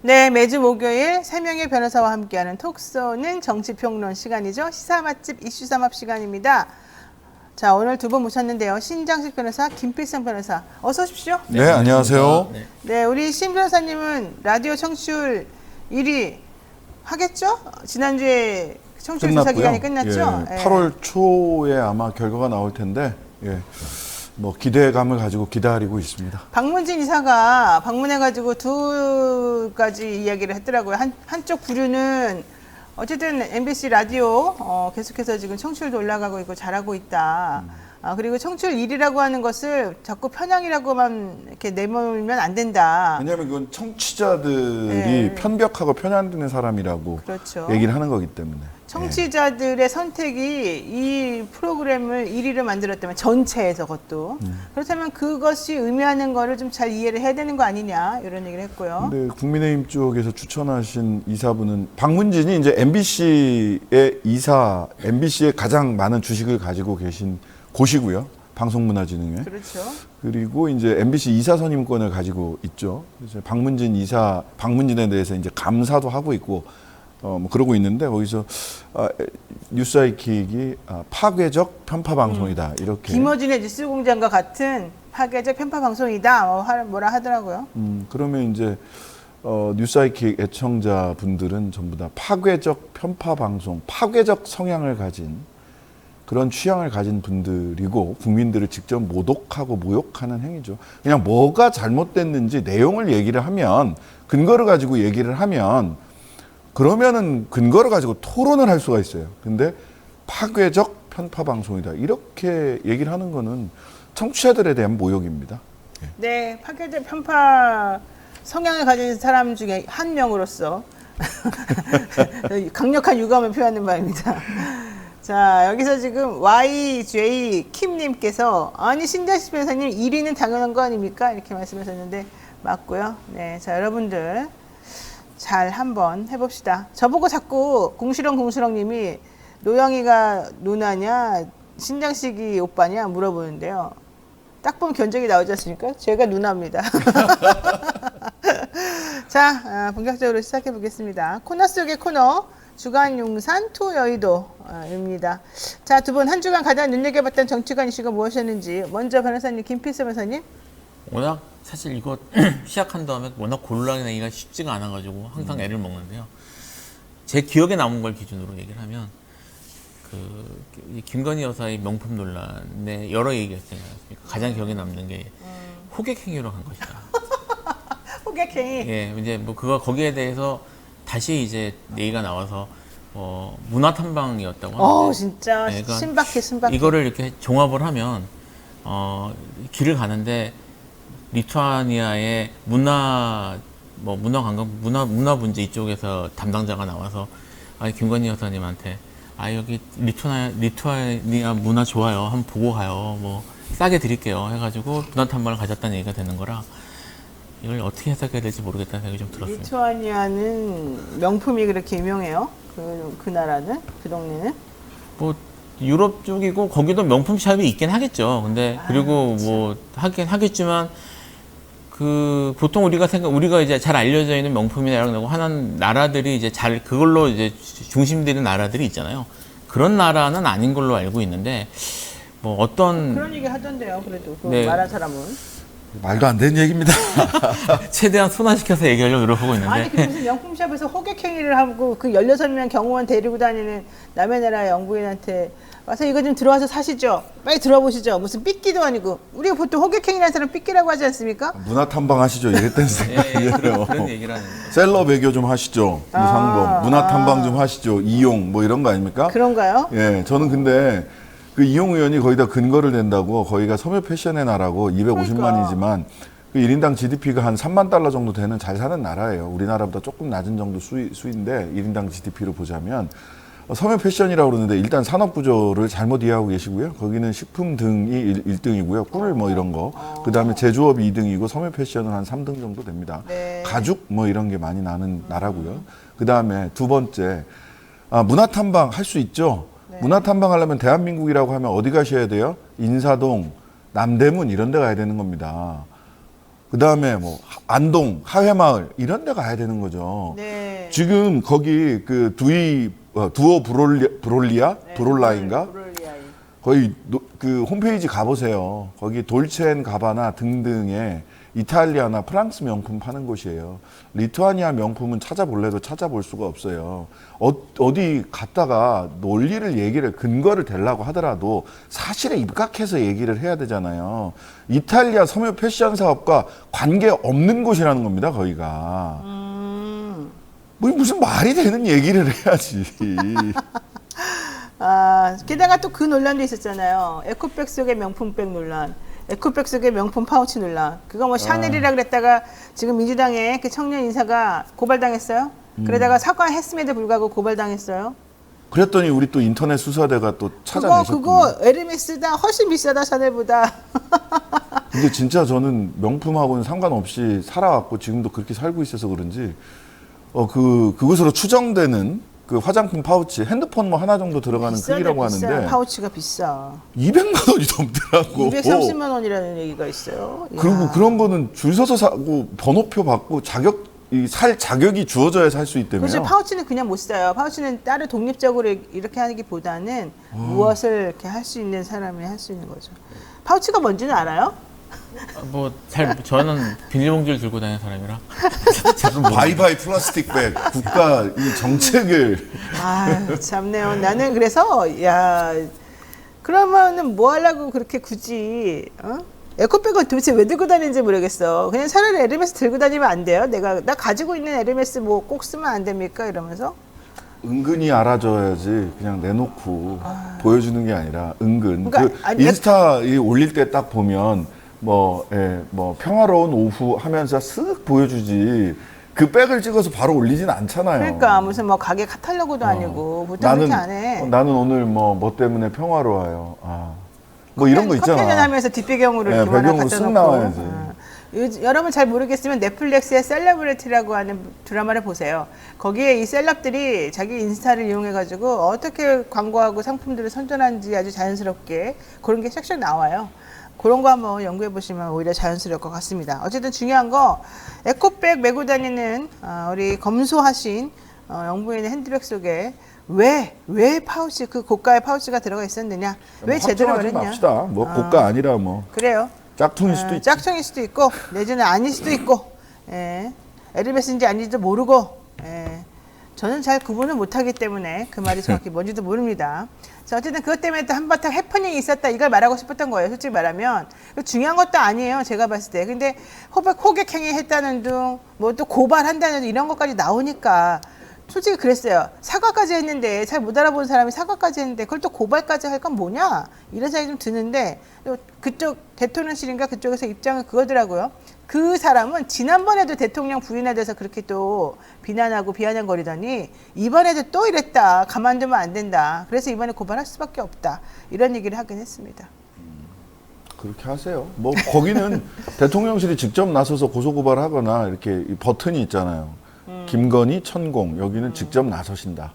네, 매주 목요일 3명의 변호사와 함께하는 톡쏘는 정치평론 시간이죠. 시사 맛집 이슈 삼합 시간입니다. 자, 오늘 두 분 모셨는데요. 신장식 변호사, 김필성 변호사. 어서 오십시오. 네, 안녕하세요. 네, 우리 신 변호사님은 라디오 청취율 1위 하겠죠? 지난주에 청취율 조사 기간이 끝났죠? 예, 8월 초에 아마 결과가 나올 텐데, 예, 뭐 기대감을 가지고 기다리고 있습니다. 박문진 이사가 방문해가지고 두 가지 이야기를 했더라고요. 한쪽 부류는 어쨌든 MBC 라디오 계속해서 지금 청취율도 올라가고 있고 잘하고 있다. 그리고 청취율 1위라고 하는 것을 자꾸 편향이라고만 이렇게 내몰면 안 된다. 왜냐하면 그건 청취자들이 네. 편벽하고 편향되는 사람이라고 그렇죠. 얘기를 하는 거기 때문에. 청취자들의 선택이 이 프로그램을 1위로 만들었다면 전체에서 그것도 그렇다면 그것이 의미하는 거를 좀 잘 이해를 해야 되는 거 아니냐 이런 얘기를 했고요. 근데 국민의힘 쪽에서 추천하신 이사분은 박문진이 이제 MBC의 이사, MBC에 가장 많은 주식을 가지고 계신 곳이고요. 방송문화진흥회. 그렇죠. 그리고 이제 MBC 이사 선임권을 가지고 있죠. 그래서 박문진에 대해서 이제 감사도 하고 있고, 뭐 그러고 있는데 거기서 뉴스아이킥이 파괴적 편파 방송이다 이렇게. 김어준의 뉴스공장과 같은 파괴적 편파 방송이다. 뭐라 하더라고요. 그러면 이제 뉴스아이킥 애청자 분들은 전부 다 파괴적 편파 방송, 파괴적 성향을 가진 그런 취향을 가진 분들이고 국민들을 직접 모독하고 모욕하는 행위죠. 그냥 뭐가 잘못됐는지 내용을 얘기를 하면 근거를 가지고 얘기를 하면 그러면은 근거를 가지고 토론을 할 수가 있어요. 근데 파괴적 편파 방송이다. 이렇게 얘기를 하는 거는 청취자들에 대한 모욕입니다. 네, 파괴적 편파 성향을 가진 사람 중에 한 명으로서 강력한 유감을 표하는 바입니다. 자, 여기서 지금 YJ 킴님께서 아니 신장식 변호사님 1위는 당연한 거 아닙니까? 이렇게 말씀하셨는데 맞고요. 네, 자 여러분들 잘 한번 해봅시다. 저보고 자꾸 공시렁님이 노영이가 누나냐 신장식이 오빠냐 물어보는데요. 딱 보면 견적이 나오지 않습니까? 제가 누나입니다. 자, 본격적으로 시작해 보겠습니다. 코너 속의 코너 주간 용산 투 여의도입니다. 자, 두 분 한 주간 가장 눈여겨봤던 정치관 이슈가 무엇이었는지 먼저 변호사님 김필수 변호사님. 워낙 사실 이거 시작한 다음에 워낙 골라내기가 쉽지가 않아가지고 항상 애를 먹는데요. 제 기억에 남은 걸 기준으로 얘기를 하면 김건희 여사의 명품 논란에 여러 얘기가 있잖아요. 가장 기억에 남는 게 호객행위로 한 것이다. 호객행위. 예, 이제 뭐 거기에 대해서 다시 이제 얘기가 나와서 문화 탐방이었다고 하는데. 진짜 네, 그러니까 신박해. 이거를 이렇게 종합을 하면 길을 가는데 리투아니아의 문화 문제 이쪽에서 담당자가 나와서 김건희 여사님한테 여기 리투아니아 문화 좋아요. 한번 보고 가요. 뭐 싸게 드릴게요. 해가지고 문화 탐방을 가졌다는 얘기가 되는 거라 이걸 어떻게 해석해야 될지 모르겠다는 생각이 좀 들었어요. 리투아니아는 명품이 그렇게 유명해요? 그 나라는? 그 동네는? 뭐 유럽 쪽이고 거기도 명품 샵이 있긴 하겠죠. 근데 그리고 뭐 하긴 하겠지만 보통 우리가 이제 잘 알려져 있는 명품이나 이런 거 하는 나라들이 이제 그걸로 이제 중심되는 나라들이 있잖아요. 그런 나라는 아닌 걸로 알고 있는데 뭐 어떤 그런 얘기 하던데요. 그래도 네. 말한 사람은. 말도 안 되는 얘기입니다. 최대한 순화시켜서 얘기하려고 노력하고 있는데. 아니, 그 무슨 명품샵에서 호객행위를 하고 그 16명 경호원 데리고 다니는 남의 나라 영부인한테 와서 이거 좀 들어와서 사시죠. 빨리 들어보시죠. 무슨 삐끼도 아니고. 우리가 보통 호객행위라는 사람 삐끼라고 하지 않습니까? 문화 탐방하시죠. 이랬던 얘기예요. 그런 얘기라는 거죠. 셀럽 외교 좀 하시죠. 유상범. 문화 탐방 좀 하시죠. 이용 뭐 이런 거 아닙니까? 그런가요? 예, 저는 근데 그 이용 의원이 거의 다 근거를 댄다고 거기가 섬유 패션의 나라고 250만이지만 그 1인당 GDP가 한 3만 달러 정도 되는 잘 사는 나라예요. 우리나라보다 조금 낮은 정도 수인데 1인당 GDP로 보자면 섬유 패션이라고 그러는데 일단 산업 구조를 잘못 이해하고 계시고요. 거기는 식품 등이 1등이고요. 꿀 뭐 이런 거. 그다음에 제조업이 2등이고 섬유 패션은 한 3등 정도 됩니다. 네. 가죽 뭐 이런 게 많이 나는 나라고요. 그다음에 두 번째 문화 탐방 할 수 있죠. 문화 탐방하려면 대한민국이라고 하면 어디 가셔야 돼요? 인사동, 남대문 이런 데 가야 되는 겁니다. 그다음에 뭐 안동, 하회마을 이런 데 가야 되는 거죠. 네. 지금 거기 그 두어 브롤리아? 네, 브롤라인가? 브롤리아이. 거기 그 홈페이지 가보세요. 거기 돌체앤가바나 등등의 이탈리아나 프랑스 명품 파는 곳이에요. 리투아니아 명품은 찾아볼래도 찾아볼 수가 없어요. 어디 갔다가 논리를 근거를 대려고 하더라도 사실에 입각해서 얘기를 해야 되잖아요. 이탈리아 섬유 패션 사업과 관계 없는 곳이라는 겁니다, 거기가. 뭐 무슨 말이 되는 얘기를 해야지. 아, 게다가 또 그 논란도 있었잖아요. 에코백 속의 명품백 논란. 에코백 속의 명품 파우치 논란. 그거 뭐 샤넬이라 그랬다가 지금 민주당의 그 청년 인사가 고발당했어요. 그러다가 사과했음에도 불구하고 고발당했어요. 그랬더니 우리 또 인터넷 수사대가 또 찾아내셨군요. 그거 에르메스다 훨씬 비싸다 샤넬보다. 근데 진짜 저는 명품하고는 상관없이 살아왔고 지금도 그렇게 살고 있어서 그런지 그것으로 추정되는 그 화장품 파우치, 핸드폰 뭐 하나 정도 들어가는 크기라고 하는데 파우치가 비싸. 200만 원이 넘더라고. 230만 원이라는 얘기가 있어요. 그리고 이야. 그런 거는 줄 서서 사고 번호표 받고 살 자격이 주어져야 살 수 있다며요. 그렇죠. 파우치는 그냥 못 사요. 파우치는 따로 독립적으로 이렇게 하기보다는 무엇을 이렇게 할 수 있는 사람이 할 수 있는 거죠. 파우치가 뭔지는 알아요? 저는 비닐봉지를 들고 다니는 사람이라. 잘은 모르겠어요. 바이바이 플라스틱 백 국가 이 정책을 아, 참네요. 나는 그래서 그러면은 뭐 하려고 그렇게 굳이 에코백을 도대체 왜 들고 다니는지 모르겠어. 그냥 차라리 에르메스 들고 다니면 안 돼요? 나 가지고 있는 에르메스 뭐 꼭 쓰면 안 됩니까? 이러면서. 은근히 알아줘야지 그냥 내놓고 보여주는 게 아니라 은근 그러니까, 아니, 인스타에 올릴 때 딱 보면 뭐 평화로운 오후 하면서 쓱 보여주지 그 백을 찍어서 바로 올리진 않잖아요. 그러니까 무슨 뭐 가게 카탈로그도 아니고 보통 그렇게 안 해. 나는 오늘 뭐 때문에 평화로워요. 뭐 이런 거 있잖아. 커피 한잔 하면서 뒷배경으로 네, 이렇게 하나 배경으로 갖다 쓱 놓고. 나와야지. 여러분 잘 모르겠으면 넷플릭스의 셀러브리티라고 하는 드라마를 보세요. 거기에 이 셀럽들이 자기 인스타를 이용해가지고 어떻게 광고하고 상품들을 선전하는지 아주 자연스럽게 그런 게 샥샥 나와요. 그런 거 한번 연구해 보시면 오히려 자연스러울 것 같습니다. 어쨌든 중요한 거 에코백 메고 다니는 우리 검소하신 영부인의 핸드백 속에 왜 파우치 그 고가의 파우치가 들어가 있었느냐? 왜 제대로 확정하지 말했냐? 맙시다. 뭐 고가 아니라 뭐 그래요. 짝퉁일 수도 있지. 짝퉁일 수도 있고 내지는 아닐 수도 있고 에르메스인지 아닌지도 모르고 저는 잘 구분을 못하기 때문에 그 말이 정확히 뭔지도 모릅니다. 자, 어쨌든 그것 때문에 또 한바탕 해프닝이 있었다 이걸 말하고 싶었던 거예요. 솔직히 말하면 중요한 것도 아니에요. 제가 봤을 때. 근데 호객행위 했다는 둥 뭐 또 고발한다는 둥 이런 것까지 나오니까 솔직히 그랬어요. 사과까지 했는데 잘 못 알아본 사람이 사과까지 했는데 그걸 또 고발까지 할 건 뭐냐 이런 생각이 좀 드는데 그쪽 대통령실인가 그쪽에서 입장은 그거더라고요. 그 사람은 지난번에도 대통령 부인에 대해서 그렇게 또 비난하고 비아냥거리더니 이번에도 또 이랬다. 가만두면 안 된다. 그래서 이번에 고발할 수밖에 없다. 이런 얘기를 하긴 했습니다. 그렇게 하세요. 뭐 거기는 대통령실이 직접 나서서 고소고발하거나 이렇게 이 버튼이 있잖아요. 김건희, 천공 여기는 직접 나서신다.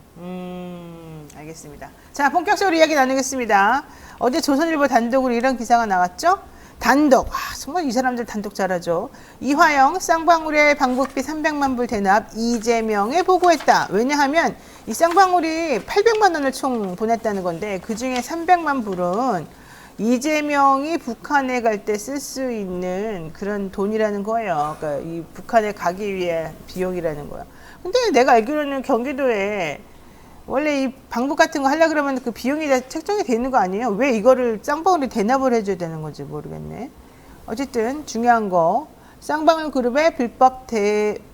알겠습니다. 자, 본격적으로 이야기 나누겠습니다. 어제 조선일보 단독으로 이런 기사가 나왔죠? 단독. 정말 이 사람들 단독 잘하죠. 이화영 쌍방울의 방북비 300만 불 대납 이재명에 보고했다. 왜냐하면 이 쌍방울이 800만 원을 총 보냈다는 건데 그중에 300만 불은 이재명이 북한에 갈 때 쓸 수 있는 그런 돈이라는 거예요. 그러니까 이 북한에 가기 위해 비용이라는 거예요. 근데 내가 알기로는 경기도에 원래 이 방북 같은 거 하려고 그러면 그 비용이 다 책정이 돼 있는 거 아니에요? 왜 이거를 쌍방울이 대납을 해줘야 되는 건지 모르겠네. 어쨌든 중요한 거 쌍방울 그룹의 불법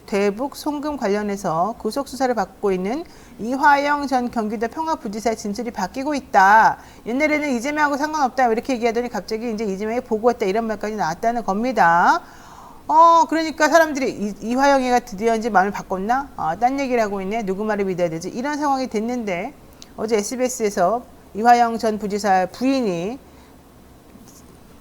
대북 송금 관련해서 구속 수사를 받고 있는 이화영 전 경기도 평화부지사의 진술이 바뀌고 있다. 옛날에는 이재명하고 상관없다 이렇게 얘기하더니 갑자기 이제 이재명이 보고했다 이런 말까지 나왔다는 겁니다. 그러니까 사람들이 이화영이가 드디어 이제 마음을 바꿨나? 딴 얘기를 하고 있네. 누구 말을 믿어야 되지? 이런 상황이 됐는데 어제 SBS에서 이화영 전 부지사 부인이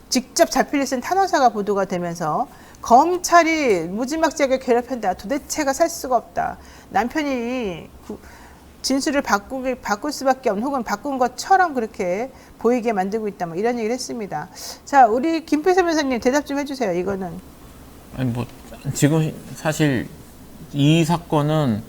직접 자필을 쓴 탄원서가 보도가 되면서 검찰이 무지막지하게 괴롭힌다. 도대체가 살 수가 없다. 남편이 진술을 바꿀 수밖에 없는 혹은 바꾼 것처럼 그렇게 보이게 만들고 있다. 뭐 이런 얘기를 했습니다. 자, 우리 김필섭 변호사님 대답 좀 해주세요. 이거는. 아니 뭐 지금 사실 이 사건은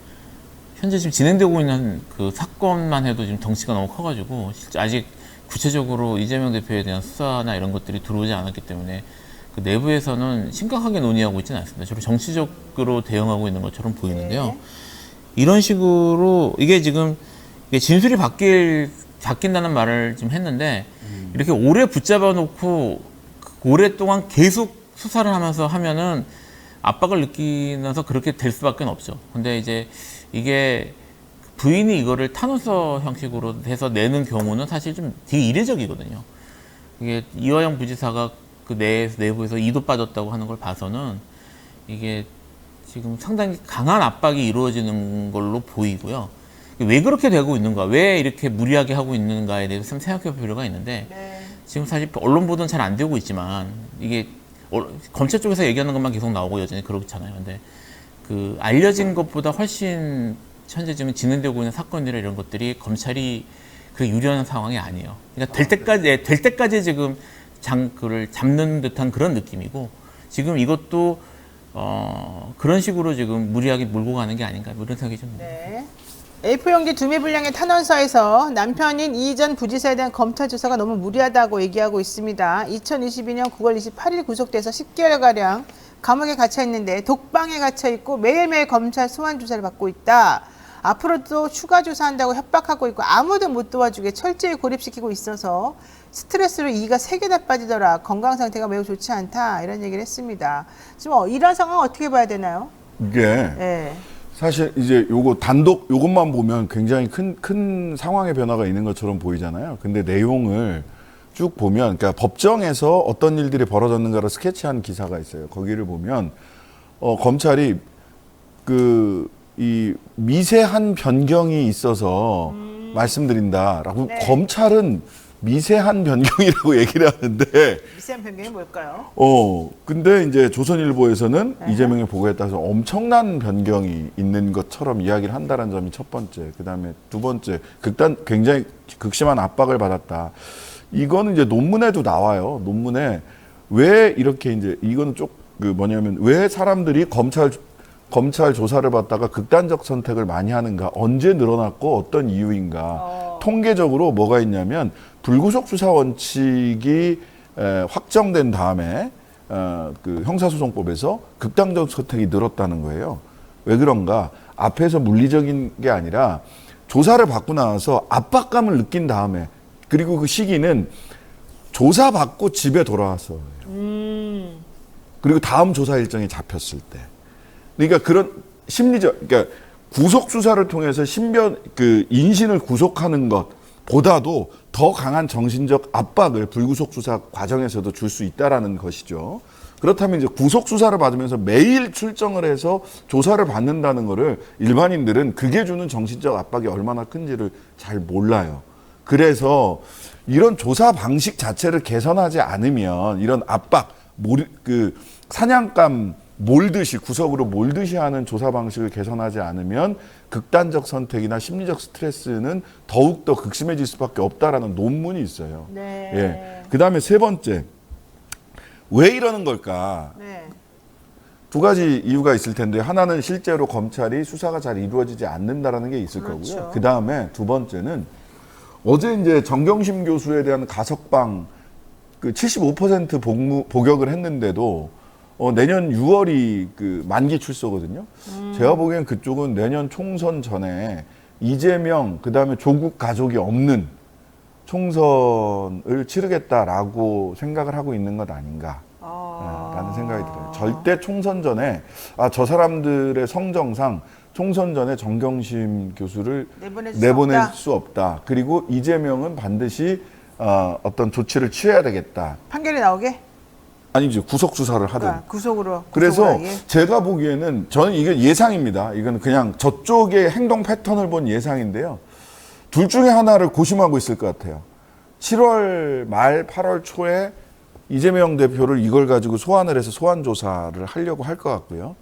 현재 지금 진행되고 있는 그 사건만 해도 지금 덩치가 너무 커가지고 실제 아직 구체적으로 이재명 대표에 대한 수사나 이런 것들이 들어오지 않았기 때문에 그 내부에서는 심각하게 논의하고 있지는 않습니다. 주로 정치적으로 대응하고 있는 것처럼 보이는데요. 네. 이런 식으로 이게 지금 이게 진술이 바뀐다는 말을 지금 했는데 이렇게 오래 붙잡아 놓고 오랫동안 계속 수사를 하면서 하면은 압박을 느끼면서 그렇게 될 수밖에 없죠. 근데 이제 이게 부인이 이거를 탄원서 형식으로 해서 내는 경우는 사실 좀 되게 이례적이거든요. 이게 이화영 부지사가 그 내부에서 이도 빠졌다고 하는 걸 봐서는 이게 지금 상당히 강한 압박이 이루어지는 걸로 보이고요. 왜 그렇게 되고 있는가, 왜 이렇게 무리하게 하고 있는가에 대해서 좀 생각해 볼 필요가 있는데 네. 지금 사실 언론 보도는 잘 안 되고 있지만 이게 검찰 쪽에서 얘기하는 것만 계속 나오고 여전히 그렇잖아요. 근데 그 알려진 것보다 훨씬 현재 지금 진행되고 있는 사건들 이런 것들이 검찰이 그 유리한 상황이 아니에요. 그러니까 될 때까지 지금 그를 잡는 듯한 그런 느낌이고 지금 이것도 그런 식으로 지금 무리하게 몰고 가는 게 아닌가 뭐 이런 생각이 좀 듭니다. 네. A4용지 두매 분량의 탄원서에서 남편인 이 전 부지사에 대한 검찰 조사가 너무 무리하다고 얘기하고 있습니다. 2022년 9월 28일 구속돼서 10개월가량 감옥에 갇혀 있는데 독방에 갇혀 있고 매일매일 검찰 소환 조사를 받고 있다. 앞으로도 추가 조사한다고 협박하고 있고 아무도 못 도와주게 철저히 고립시키고 있어서 스트레스로 이가 3개 빠지더라. 건강 상태가 매우 좋지 않다. 이런 얘기를 했습니다. 지금 이런 상황 어떻게 봐야 되나요? 이게 네. 사실 이제 요거 단독 요것만 보면 굉장히 큰 상황의 변화가 있는 것처럼 보이잖아요. 근데 내용을 쭉 보면, 그러니까 법정에서 어떤 일들이 벌어졌는가를 스케치한 기사가 있어요. 거기를 보면 검찰이 이 미세한 변경이 있어서 말씀드린다라고 네. 검찰은 미세한 변경이라고 얘기를 하는데 미세한 변경이 뭘까요? 근데 이제 조선일보에서는 이재명의 보고에 따라서 엄청난 변경이 있는 것처럼 이야기를 한다는 점이 첫 번째. 그다음에 두 번째, 굉장히 극심한 압박을 받았다. 이거는 이제 논문에도 나와요. 논문에 왜 이렇게 이제 이거는 뭐냐면 왜 사람들이 검찰 조사를 받다가 극단적 선택을 많이 하는가, 언제 늘어났고 어떤 이유인가. 통계적으로 뭐가 있냐면 불구속 수사 원칙이 확정된 다음에 그 형사소송법에서 극단적 선택이 늘었다는 거예요. 왜 그런가? 앞에서 물리적인 게 아니라 조사를 받고 나서 압박감을 느낀 다음에, 그리고 그 시기는 조사받고 집에 돌아왔어요. 그리고 다음 조사 일정이 잡혔을 때. 그러니까 그런 그러니까 구속 수사를 통해서 인신을 구속하는 것보다도 더 강한 정신적 압박을 불구속 수사 과정에서도 줄 수 있다라는 것이죠. 그렇다면 이제 구속 수사를 받으면서 매일 출정을 해서 조사를 받는다는 거를 일반인들은 그게 주는 정신적 압박이 얼마나 큰지를 잘 몰라요. 그래서 이런 조사 방식 자체를 개선하지 않으면 이런 압박, 사냥감 몰듯이, 구석으로 몰듯이 하는 조사 방식을 개선하지 않으면 극단적 선택이나 심리적 스트레스는 더욱더 극심해질 수밖에 없다라는 논문이 있어요. 네. 예. 그 다음에 세 번째, 왜 이러는 걸까? 네. 두 가지 이유가 있을 텐데, 하나는 실제로 검찰이 수사가 잘 이루어지지 않는다라는 게 있을 그렇죠. 거고요. 그 다음에 두 번째는 어제 이제 정경심 교수에 대한 가석방 75% 복역을 했는데도 내년 6월이 만기 출소거든요. 제가 보기엔 그쪽은 내년 총선 전에 이재명, 그 다음에 조국 가족이 없는 총선을 치르겠다라고 생각을 하고 있는 것 아닌가. 라는 생각이 들어요. 절대 총선 전에 저 사람들의 성정상 총선 전에 정경심 교수를 내보낼 수 없다. 그리고 이재명은 반드시 어떤 조치를 취해야 되겠다. 판결이 나오게? 아니죠. 구속 수사를 하든. 그러니까 구속으로. 그래서 제가 보기에는 저는 이게 예상입니다. 이건 그냥 저쪽의 행동 패턴을 본 예상인데요. 둘 중에 하나를 고심하고 있을 것 같아요. 7월 말 8월 초에 이재명 대표를 이걸 가지고 소환을 해서 소환 조사를 하려고 할 것 같고요.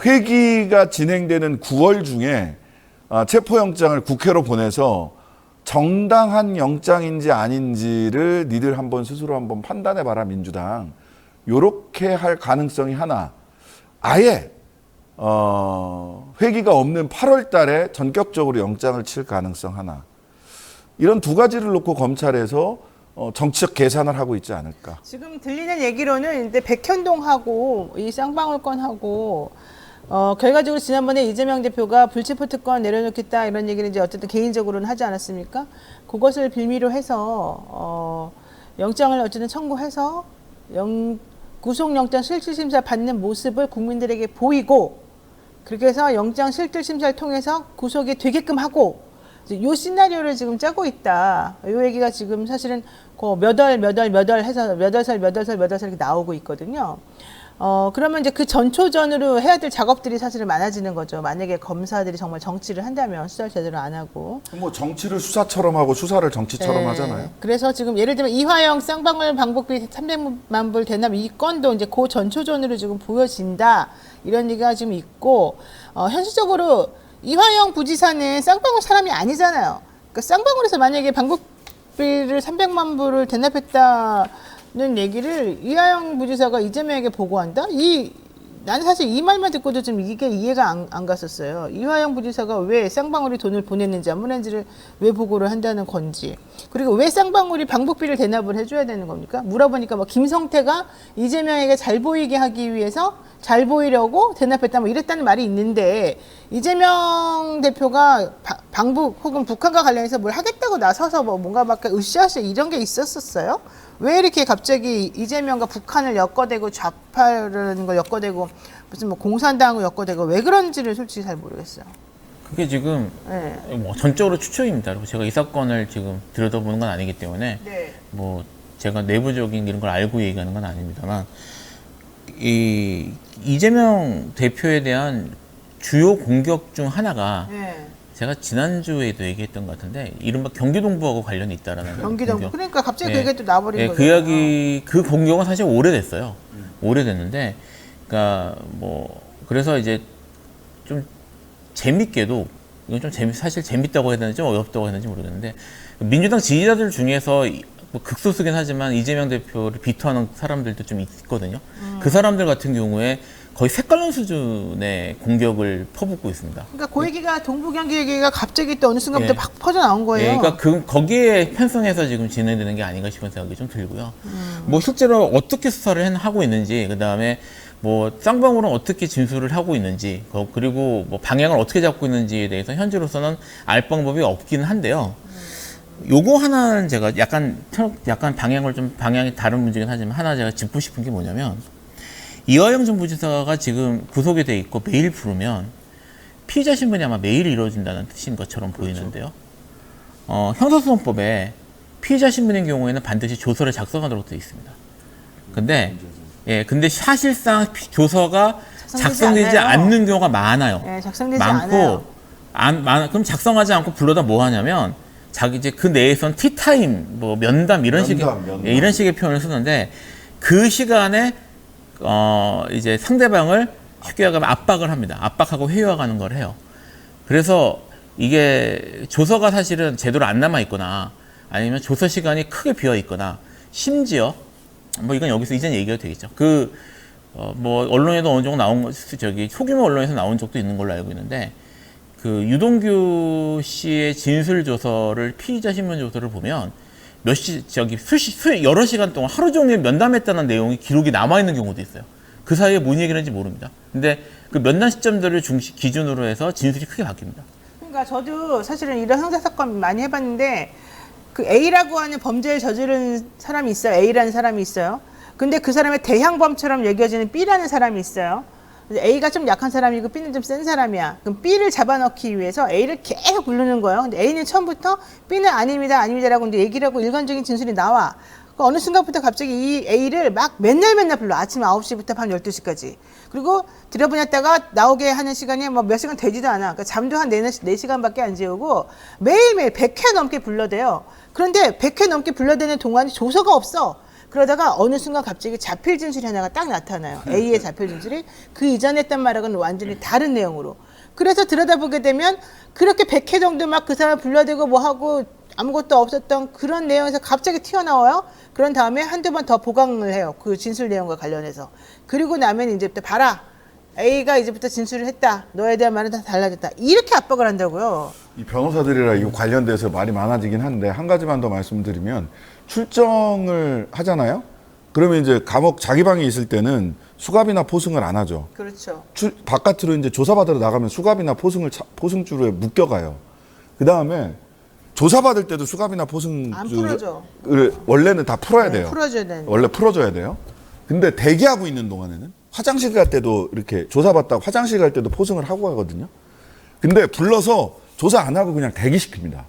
회기가 진행되는 9월 중에 체포영장을 국회로 보내서 정당한 영장인지 아닌지를 니들 스스로 한번 판단해봐라, 민주당. 요렇게 할 가능성이 하나, 아예 회기가 없는 8월 달에 전격적으로 영장을 칠 가능성 하나, 이런 두 가지를 놓고 검찰에서 정치적 계산을 하고 있지 않을까. 지금 들리는 얘기로는 이제 백현동하고 이 쌍방울건하고 결과적으로 지난번에 이재명 대표가 불체포 특권 내려놓겠다 이런 얘기를 이제 어쨌든 개인적으로는 하지 않았습니까? 그것을 빌미로 해서 영장을 어쨌든 청구해서 구속영장 실질심사 받는 모습을 국민들에게 보이고, 그렇게 해서 영장 실질심사를 통해서 구속이 되게끔 하고, 요 시나리오를 지금 짜고 있다. 요 얘기가 지금 사실은 몇 월 해서 몇 살 이렇게 나오고 있거든요. 그러면 이제 그 전초전으로 해야 될 작업들이 사실은 많아지는 거죠. 만약에 검사들이 정말 정치를 한다면, 수사를 제대로 안 하고. 뭐 정치를 수사처럼 하고 수사를 정치처럼 네. 하잖아요. 그래서 지금 예를 들면 이화영 쌍방울 방북비 300만 불 대납 이 건도 이제 그 전초전으로 지금 보여진다. 이런 얘기가 지금 있고, 현실적으로 이화영 부지사는 쌍방울 사람이 아니잖아요. 그러니까 쌍방울에서 만약에 방북비를 300만 불을 대납했다는 얘기를 이화영 부지사가 이재명에게 보고한다? 나는 사실 이 말만 듣고도 좀 이게 이해가 안 갔었어요. 이화영 부지사가 왜 쌍방울이 돈을 보냈는지 안 보냈는지를 왜 보고를 한다는 건지, 그리고 왜 쌍방울이 방북비를 대납을 해줘야 되는 겁니까? 물어보니까 뭐 김성태가 이재명에게 잘 보이게 하기 위해서 잘 보이려고 대납했다 뭐 이랬다는 말이 있는데, 이재명 대표가 방북 혹은 북한과 관련해서 뭘 하겠다고 나서서 뭐 뭔가 막 으쌰으쌰 이런 게 있었었어요? 왜 이렇게 갑자기 이재명과 북한을 엮어대고 좌파라는 걸 엮어대고 무슨 뭐 공산당을 엮어대고 왜 그런지를 솔직히 잘 모르겠어요. 그게 지금 네. 뭐 전적으로 추측입니다. 그리고 제가 이 사건을 지금 들여다보는 건 아니기 때문에 네. 뭐 제가 내부적인 이런 걸 알고 얘기하는 건 아닙니다만, 이 이재명 대표에 대한 주요 공격 중 하나가 네. 제가 지난주에도 얘기했던 것 같은데, 이른바 경기동부하고 관련이 있다라는 경기동. 공격. 그러니까 갑자기 예. 그게 또 나버린 예, 거예요. 그 이야기, 그 공격은 사실 오래됐어요. 오래됐는데, 그러니까 뭐 그래서 이제 좀 재밌게도, 이건 좀 사실 재밌다고 해야 되는지 어렵다고 해야 되는지 모르겠는데, 민주당 지지자들 중에서 뭐 극소수긴 하지만 이재명 대표를 비토하는 사람들도 좀 있거든요. 그 사람들 같은 경우에 거의 색깔론 수준의 공격을 퍼붓고 있습니다. 그러니까 그 얘기가 동부경기 얘기가 갑자기 또 어느 순간부터 예. 막 퍼져 나온 거예요. 예, 그러니까 거기에 편성해서 지금 진행되는 게 아닌가 싶은 생각이 좀 들고요. 뭐 실제로 어떻게 수사를 하고 있는지, 그 다음에 뭐 쌍방울은 어떻게 진술을 하고 있는지, 그리고 뭐 방향을 어떻게 잡고 있는지에 대해서 현재로서는 알 방법이 없기는 한데요. 요거 하나는 제가 약간 방향이 다른 문제긴 하지만 하나 제가 짚고 싶은 게 뭐냐면, 이화영 전 부지사가 지금 구속이 돼 있고 매일 부르면 피의자 신분이 아마 매일 이루어진다는 뜻인 것처럼 보이는데요. 형사소송법에 피의자 신분인 경우에는 반드시 조서를 작성하도록 되어 있습니다. 근데 사실상 조서가 작성되지 않는 경우가 많아요. 네, 작성되지 않아요. 그럼 작성하지 않고 불러다 뭐 하냐면, 자기 이제 그 내에선 티타임, 뭐 면담 이런 이런 식의 표현을 쓰는데, 그 시간에 이제 상대방을 쉽게 말하면 압박을 합니다. 압박하고 회유하는 걸 해요. 그래서 이게 조서가 사실은 제대로 안 남아 있거나, 아니면 조서 시간이 크게 비어 있거나, 심지어 뭐 이건 여기서 이전 얘기가 되겠죠. 뭐 언론에도 어느 정도 나온 소규모 언론에서 나온 적도 있는 걸로 알고 있는데, 그 유동규 씨의 진술 조서를, 피의자 신문 조서를 보면 여러 시간 동안 하루 종일 면담했다는 내용이 기록이 남아 있는 경우도 있어요. 그 사이에 뭔 얘기를 했는지 모릅니다. 근데 그 면담 시점들을 기준으로 해서 진술이 크게 바뀝니다. 그러니까 저도 사실은 이런 형사 사건 많이 해봤는데, 그 A라고 하는 범죄를 저지른 사람이 있어요. A라는 사람이 있어요. 근데 그 사람의 대항범처럼 여겨지는 B라는 사람이 있어요. A가 좀 약한 사람이고 B는 좀 센 사람이야. 그럼 B를 잡아넣기 위해서 A를 계속 부르는 거예요. 근데 A는 처음부터 B는 아닙니다라고 이제 얘기를 하고 일관적인 진술이 나와. 어느 순간부터 갑자기 이 A를 막 맨날 불러. 아침 9시부터 밤 12시까지. 그리고 들여보냈다가 나오게 하는 시간이 뭐 몇 시간 되지도 않아. 그러니까 잠도 한 4시간밖에 안 재우고 매일매일 100회 넘게 불러대요. 그런데 100회 넘게 불러대는 동안에 조서가 없어. 그러다가 어느 순간 갑자기 자필 진술이 하나가 딱 나타나요. A의 자필 진술이 그 이전에 했던 말하고는 완전히 다른 내용으로. 그래서 들여다보게 되면 그렇게 100회 정도 막 그 사람 불러대고 뭐 하고 아무것도 없었던 그런 내용에서 갑자기 튀어나와요. 그런 다음에 한두 번 더 보강을 해요. 그 진술 내용과 관련해서. 그리고 나면 이제부터 봐라. A가 이제부터 진술을 했다. 너에 대한 말은 다 달라졌다. 이렇게 압박을 한다고요. 이 변호사들이랑 이거 관련돼서 말이 많아지긴 한데 한 가지만 더 말씀드리면 출정을 하잖아요. 그러면 이제 감옥 자기 방에 있을 때는 수갑이나 포승을 안 하죠. 그렇죠. 바깥으로 이제 조사받으러 나가면 수갑이나 포승줄에 묶여가요. 그 다음에 조사받을 때도 수갑이나 안 풀어줘. 포승줄을 원래는 다 풀어야 돼요. 풀어줘야 되는. 원래 풀어줘야 돼요. 근데 대기하고 있는 동안에는 화장실 갈 때도 이렇게 조사받다가 화장실 갈 때도 포승을 하고 가거든요. 근데 불러서 조사 안 하고 그냥 대기시킵니다.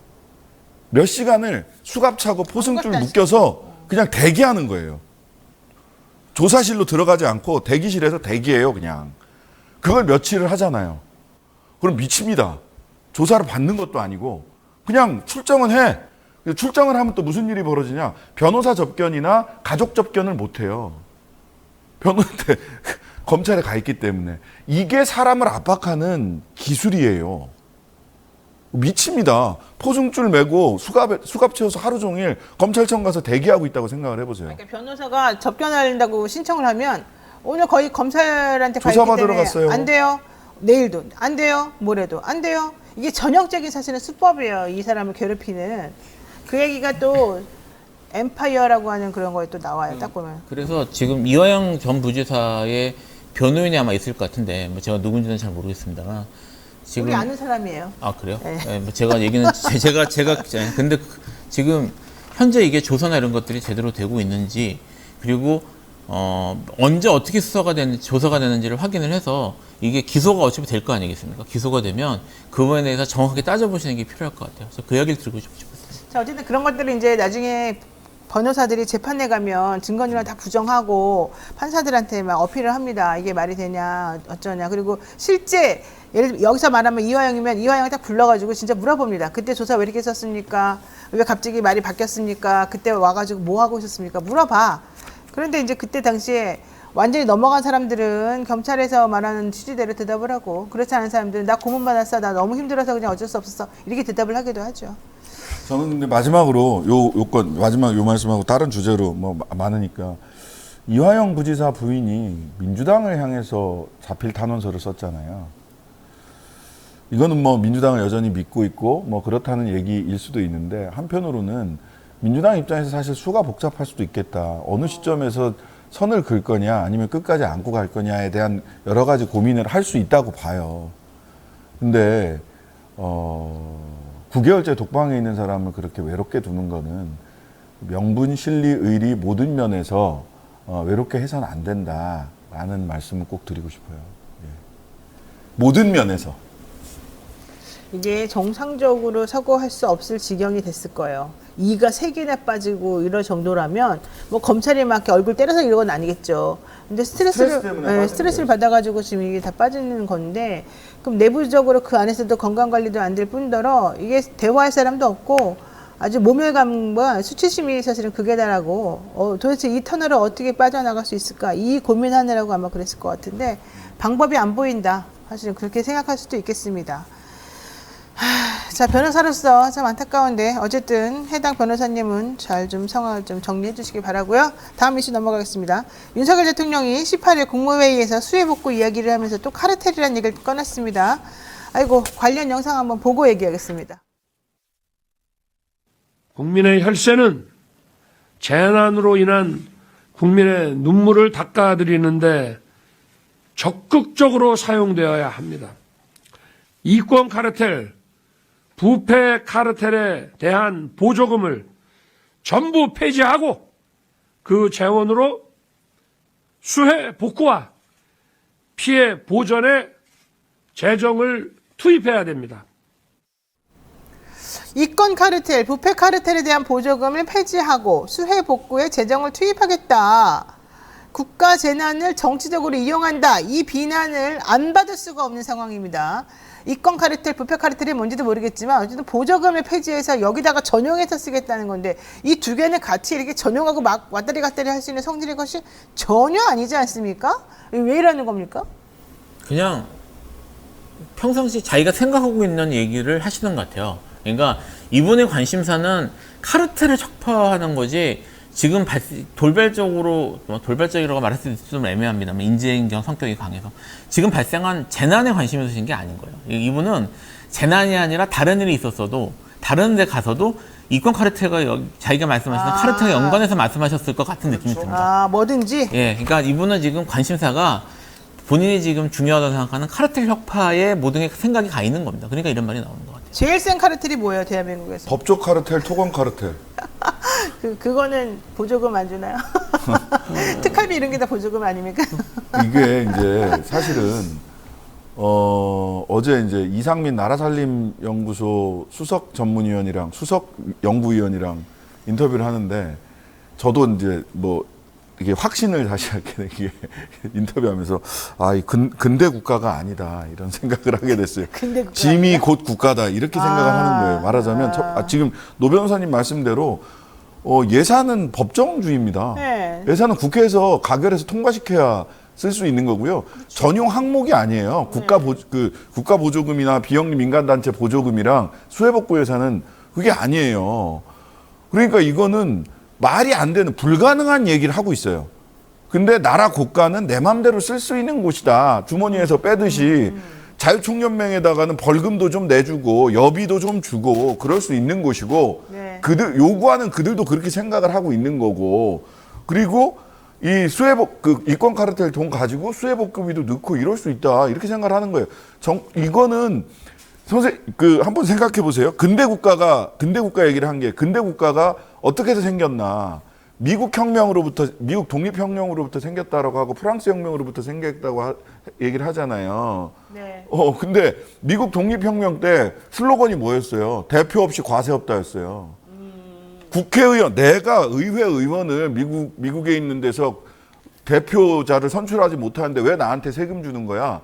몇 시간을 수갑 차고 포승줄 묶여서 그냥 대기하는 거예요. 조사실로 들어가지 않고 대기실에서 대기해요, 그냥. 그걸 며칠을 하잖아요. 그럼 미칩니다. 조사를 받는 것도 아니고 그냥 출정은 해. 출정을 하면 또 무슨 일이 벌어지냐? 변호사 접견이나 가족 접견을 못 해요. 변호사한테 검찰에 가 있기 때문에. 이게 사람을 압박하는 기술이에요. 미칩니다. 포승줄 메고 수갑 채워서 하루 종일 검찰청 가서 대기하고 있다고 생각을 해보세요. 그러니까 변호사가 접견한다고 신청을 하면 오늘 거의 검찰한테 가 있기 조사받으러 때문에 갔어요. 안 돼요. 내일도 안 돼요. 모레도 안 돼요. 이게 전형적인 사실은 수법이에요. 이 사람을 괴롭히는. 그 얘기가 또 엠파이어라고 하는 그런 거에 또 나와요. 딱 보면. 그래서 지금 이화영 전 부지사의 변호인이 아마 있을 것 같은데 뭐 제가 누군지는 잘 모르겠습니다만 지금 우리 아는 사람이에요. 아 그래요? 네. 네, 뭐 제가 얘기는 제가 근데 지금 현재 이게 조사나 이런 것들이 제대로 되고 있는지 그리고 언제 어떻게 수사가 되는지 조사가 되는지를 확인을 해서 이게 기소가 어차피 될 거 아니겠습니까? 기소가 되면 그 부분에 대해서 정확하게 따져보시는 게 필요할 것 같아요. 그래서 그 이야기를 드리고 싶었어요. 자, 어쨌든 그런 것들을 이제 나중에 변호사들이 재판에 가면 증거인멸 다 부정하고 판사들한테 막 어필을 합니다. 이게 말이 되냐 어쩌냐. 그리고 실제 예를 들면 여기서 말하면 이화영이면 이화영을 딱 불러가지고 진짜 물어봅니다. 그때 조사 왜 이렇게 썼습니까? 왜 갑자기 말이 바뀌었습니까? 그때 와가지고 뭐 하고 있었습니까? 물어봐. 그런데 이제 그때 당시에 완전히 넘어간 사람들은 검찰에서 말하는 취지대로 대답을 하고 그렇지 않은 사람들은 나 고문 받았어. 나 너무 힘들어서 그냥 어쩔 수 없었어. 이렇게 대답을 하기도 하죠. 저는 근데 마지막으로 마지막 요 말씀하고 다른 주제로 뭐 많으니까 이화영 부지사 부인이 민주당을 향해서 자필 탄원서를 썼잖아요. 이거는 뭐 민주당을 여전히 믿고 있고 뭐 그렇다는 얘기일 수도 있는데 한편으로는 민주당 입장에서 사실 수가 복잡할 수도 있겠다. 어느 시점에서 선을 긋을 거냐 아니면 끝까지 안고 갈 거냐에 대한 여러 가지 고민을 할 수 있다고 봐요. 근데 9개월째 독방에 있는 사람을 그렇게 외롭게 두는 거는 명분, 실리, 의리 모든 면에서 외롭게 해서는 안 된다라는 말씀을 꼭 드리고 싶어요. 예. 모든 면에서. 이게 정상적으로 사고할 수 없을 지경이 됐을 거예요. 이가 3개나 빠지고 이럴 정도라면 뭐 검찰이 막 이렇게 얼굴 때려서 이런 건 아니겠죠. 근데 스트레스를 받아가지고 지금 이게 다 빠지는 건데 그럼 내부적으로 그 안에서도 건강관리도 안 될 뿐더러 이게 대화할 사람도 없고 아주 모멸감과 수치심이 사실은 극에 달하고 도대체 이 터널을 어떻게 빠져나갈 수 있을까 이 고민하느라고 아마 그랬을 것 같은데 방법이 안 보인다. 사실은 그렇게 생각할 수도 있겠습니다. 자, 변호사로서 참 안타까운데 어쨌든 해당 변호사님은 잘 좀 상황을 좀 정리해 주시기 바라고요. 다음 이슈 넘어가겠습니다. 윤석열 대통령이 18일 국무회의에서 수해복구 이야기를 하면서 또 카르텔이라는 얘기를 꺼냈습니다. 아이고, 관련 영상 한번 보고 얘기하겠습니다. 국민의 혈세는 재난으로 인한 국민의 눈물을 닦아드리는데 적극적으로 사용되어야 합니다. 이권 카르텔, 부패 카르텔에 대한 보조금을 전부 폐지하고 그 재원으로 수해 복구와 피해 보전에 재정을 투입해야 됩니다. 이권 카르텔, 부패 카르텔에 대한 보조금을 폐지하고 수해 복구에 재정을 투입하겠다. 국가 재난을 정치적으로 이용한다. 이 비난을 안 받을 수가 없는 상황입니다. 이권 카르텔, 부패 카르텔이 뭔지도 모르겠지만 어쨌든 보조금을 폐지해서 여기다가 전용해서 쓰겠다는 건데 이 두 개는 같이 이렇게 전용하고 막 왔다리 갔다리 할 수 있는 성질의 것이 전혀 아니지 않습니까? 왜 이러는 겁니까? 그냥 평상시 자기가 생각하고 있는 얘기를 하시는 것 같아요. 그러니까 이분의 관심사는 카르텔을 척파하는 거지 지금 돌발적으로 돌발적이라고 말할 수도 좀 애매합니다만 인지행동 성격이 강해서 지금 발생한 재난에 관심이 있으신 게 아닌 거예요. 이분은 재난이 아니라 다른 일이 있었어도 다른 데 가서도 이권 카르텔과 자기가 말씀하시는 카르텔과 연관해서 말씀하셨을 것 같은 느낌이 듭니다. 뭐든지. 예, 그러니까 이분은 지금 관심사가 본인이 지금 중요하다고 생각하는 카르텔 혁파에 모든 게 생각이 가 있는 겁니다. 그러니까 이런 말이 나오는 것 같아요. 제일 센 카르텔이 뭐예요, 대한민국에서? 법조 카르텔, 토건 카르텔. 그거는 보조금 안 주나요? 특활비 이런 게 다 보조금 아닙니까? 이게 이제 사실은 어제 이제 이상민 나라살림연구소 수석 전문위원이랑 수석 연구위원이랑 인터뷰를 하는데 저도 이제 뭐 이게 확신을 다시 하게 된 게 인터뷰하면서 이 근대 국가가 아니다 이런 생각을 하게 됐어요. 근대 국가 짐이 아니다? 곧 국가다 이렇게 생각을 하는 거예요. 말하자면 지금 노 변호사님 말씀대로 예산은 법정주의입니다. 네. 예산은 국회에서 가결해서 통과시켜야 쓸 수 있는 거고요. 전용 항목이 아니에요. 국가 보조금이나 비영리 민간단체 보조금이랑 수해복구 예산은 그게 아니에요. 그러니까 이거는 말이 안 되는 불가능한 얘기를 하고 있어요. 근데 나라 국가는 내 맘대로 쓸 수 있는 곳이다. 주머니에서 빼듯이 자유총연맹에다가는 벌금도 좀 내주고 여비도 좀 주고 그럴 수 있는 곳이고 네. 요구하는 그들도 그렇게 생각을 하고 있는 거고 그리고 이 이권 카르텔 돈 가지고 수해복구비도 넣고 이럴 수 있다 이렇게 생각을 하는 거예요. 이거는 한번 생각해 보세요. 근대 국가 얘기를 한 게 근대 국가가 어떻게 해서 생겼나? 미국 독립혁명으로부터 생겼다라고 하고 프랑스 혁명으로부터 생겼다고 얘기를 하잖아요. 네. 근데 미국 독립혁명 때 슬로건이 뭐였어요? 대표 없이 과세 없다였어요. 국회의원, 내가 의회 의원을 미국에 있는 데서 대표자를 선출하지 못하는데 왜 나한테 세금 주는 거야?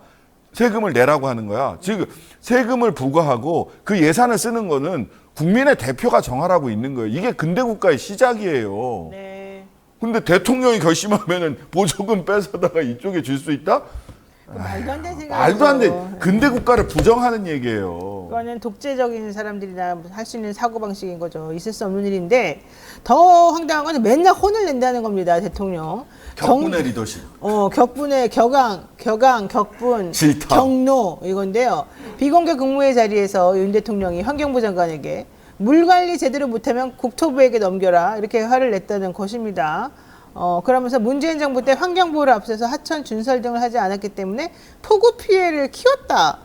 세금을 내라고 하는 거야. 즉 세금을 부과하고 그 예산을 쓰는 거는 국민의 대표가 정하라고 있는 거예요. 이게 근대 국가의 시작이에요. 네. 근데 대통령이 결심하면은 보조금 뺏어다가 이쪽에 줄 수 있다? 말도 안 되는 생각. 말도 안 돼. 근대 국가를 부정하는 얘기예요. 그거는 독재적인 사람들이나 할 수 있는 사고방식인 거죠. 있을 수 없는 일인데 더 황당한 건 맨날 혼을 낸다는 겁니다. 대통령. 격분의 리더십. 격분의 격분, 질타. 경로 이건데요. 비공개 국무회 자리에서 윤 대통령이 환경부 장관에게 물 관리 제대로 못하면 국토부에게 넘겨라 이렇게 화를 냈다는 것입니다. 그러면서 문재인 정부 때 환경보호를 앞서서 하천 준설 등을 하지 않았기 때문에 폭우 피해를 키웠다.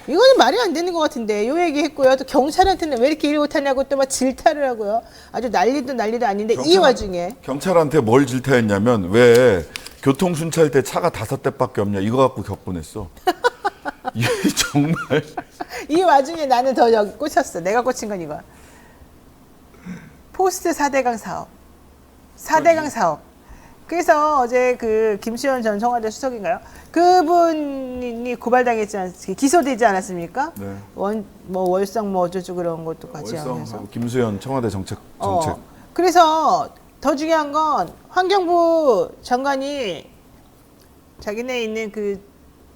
이거는 말이 안 되는 것 같은데 요 얘기했고요. 또 경찰한테는 왜 이렇게 일 못하냐고 또 막 질타를 하고요. 아주 난리도 아닌데 이 와중에 경찰한테 뭘 질타했냐면 왜 교통순찰 때 차가 5대밖에 없냐 이거 갖고 격분했어. 이게 정말 이 와중에 나는 더 여기 꽂혔어. 내가 꽂힌 건 이거야. 포스트 4대강 사업. 4대강 사업. 그래서 어제 그 김수현 전 청와대 수석인가요? 그분이 고발당했지 않습니까? 기소되지 않았습니까? 네. 월성 어쩌고 그런 것도 같이 하면서. 월성하고 김수현 청와대 정책. 그래서 더 중요한 건 환경부 장관이 자기네 있는 그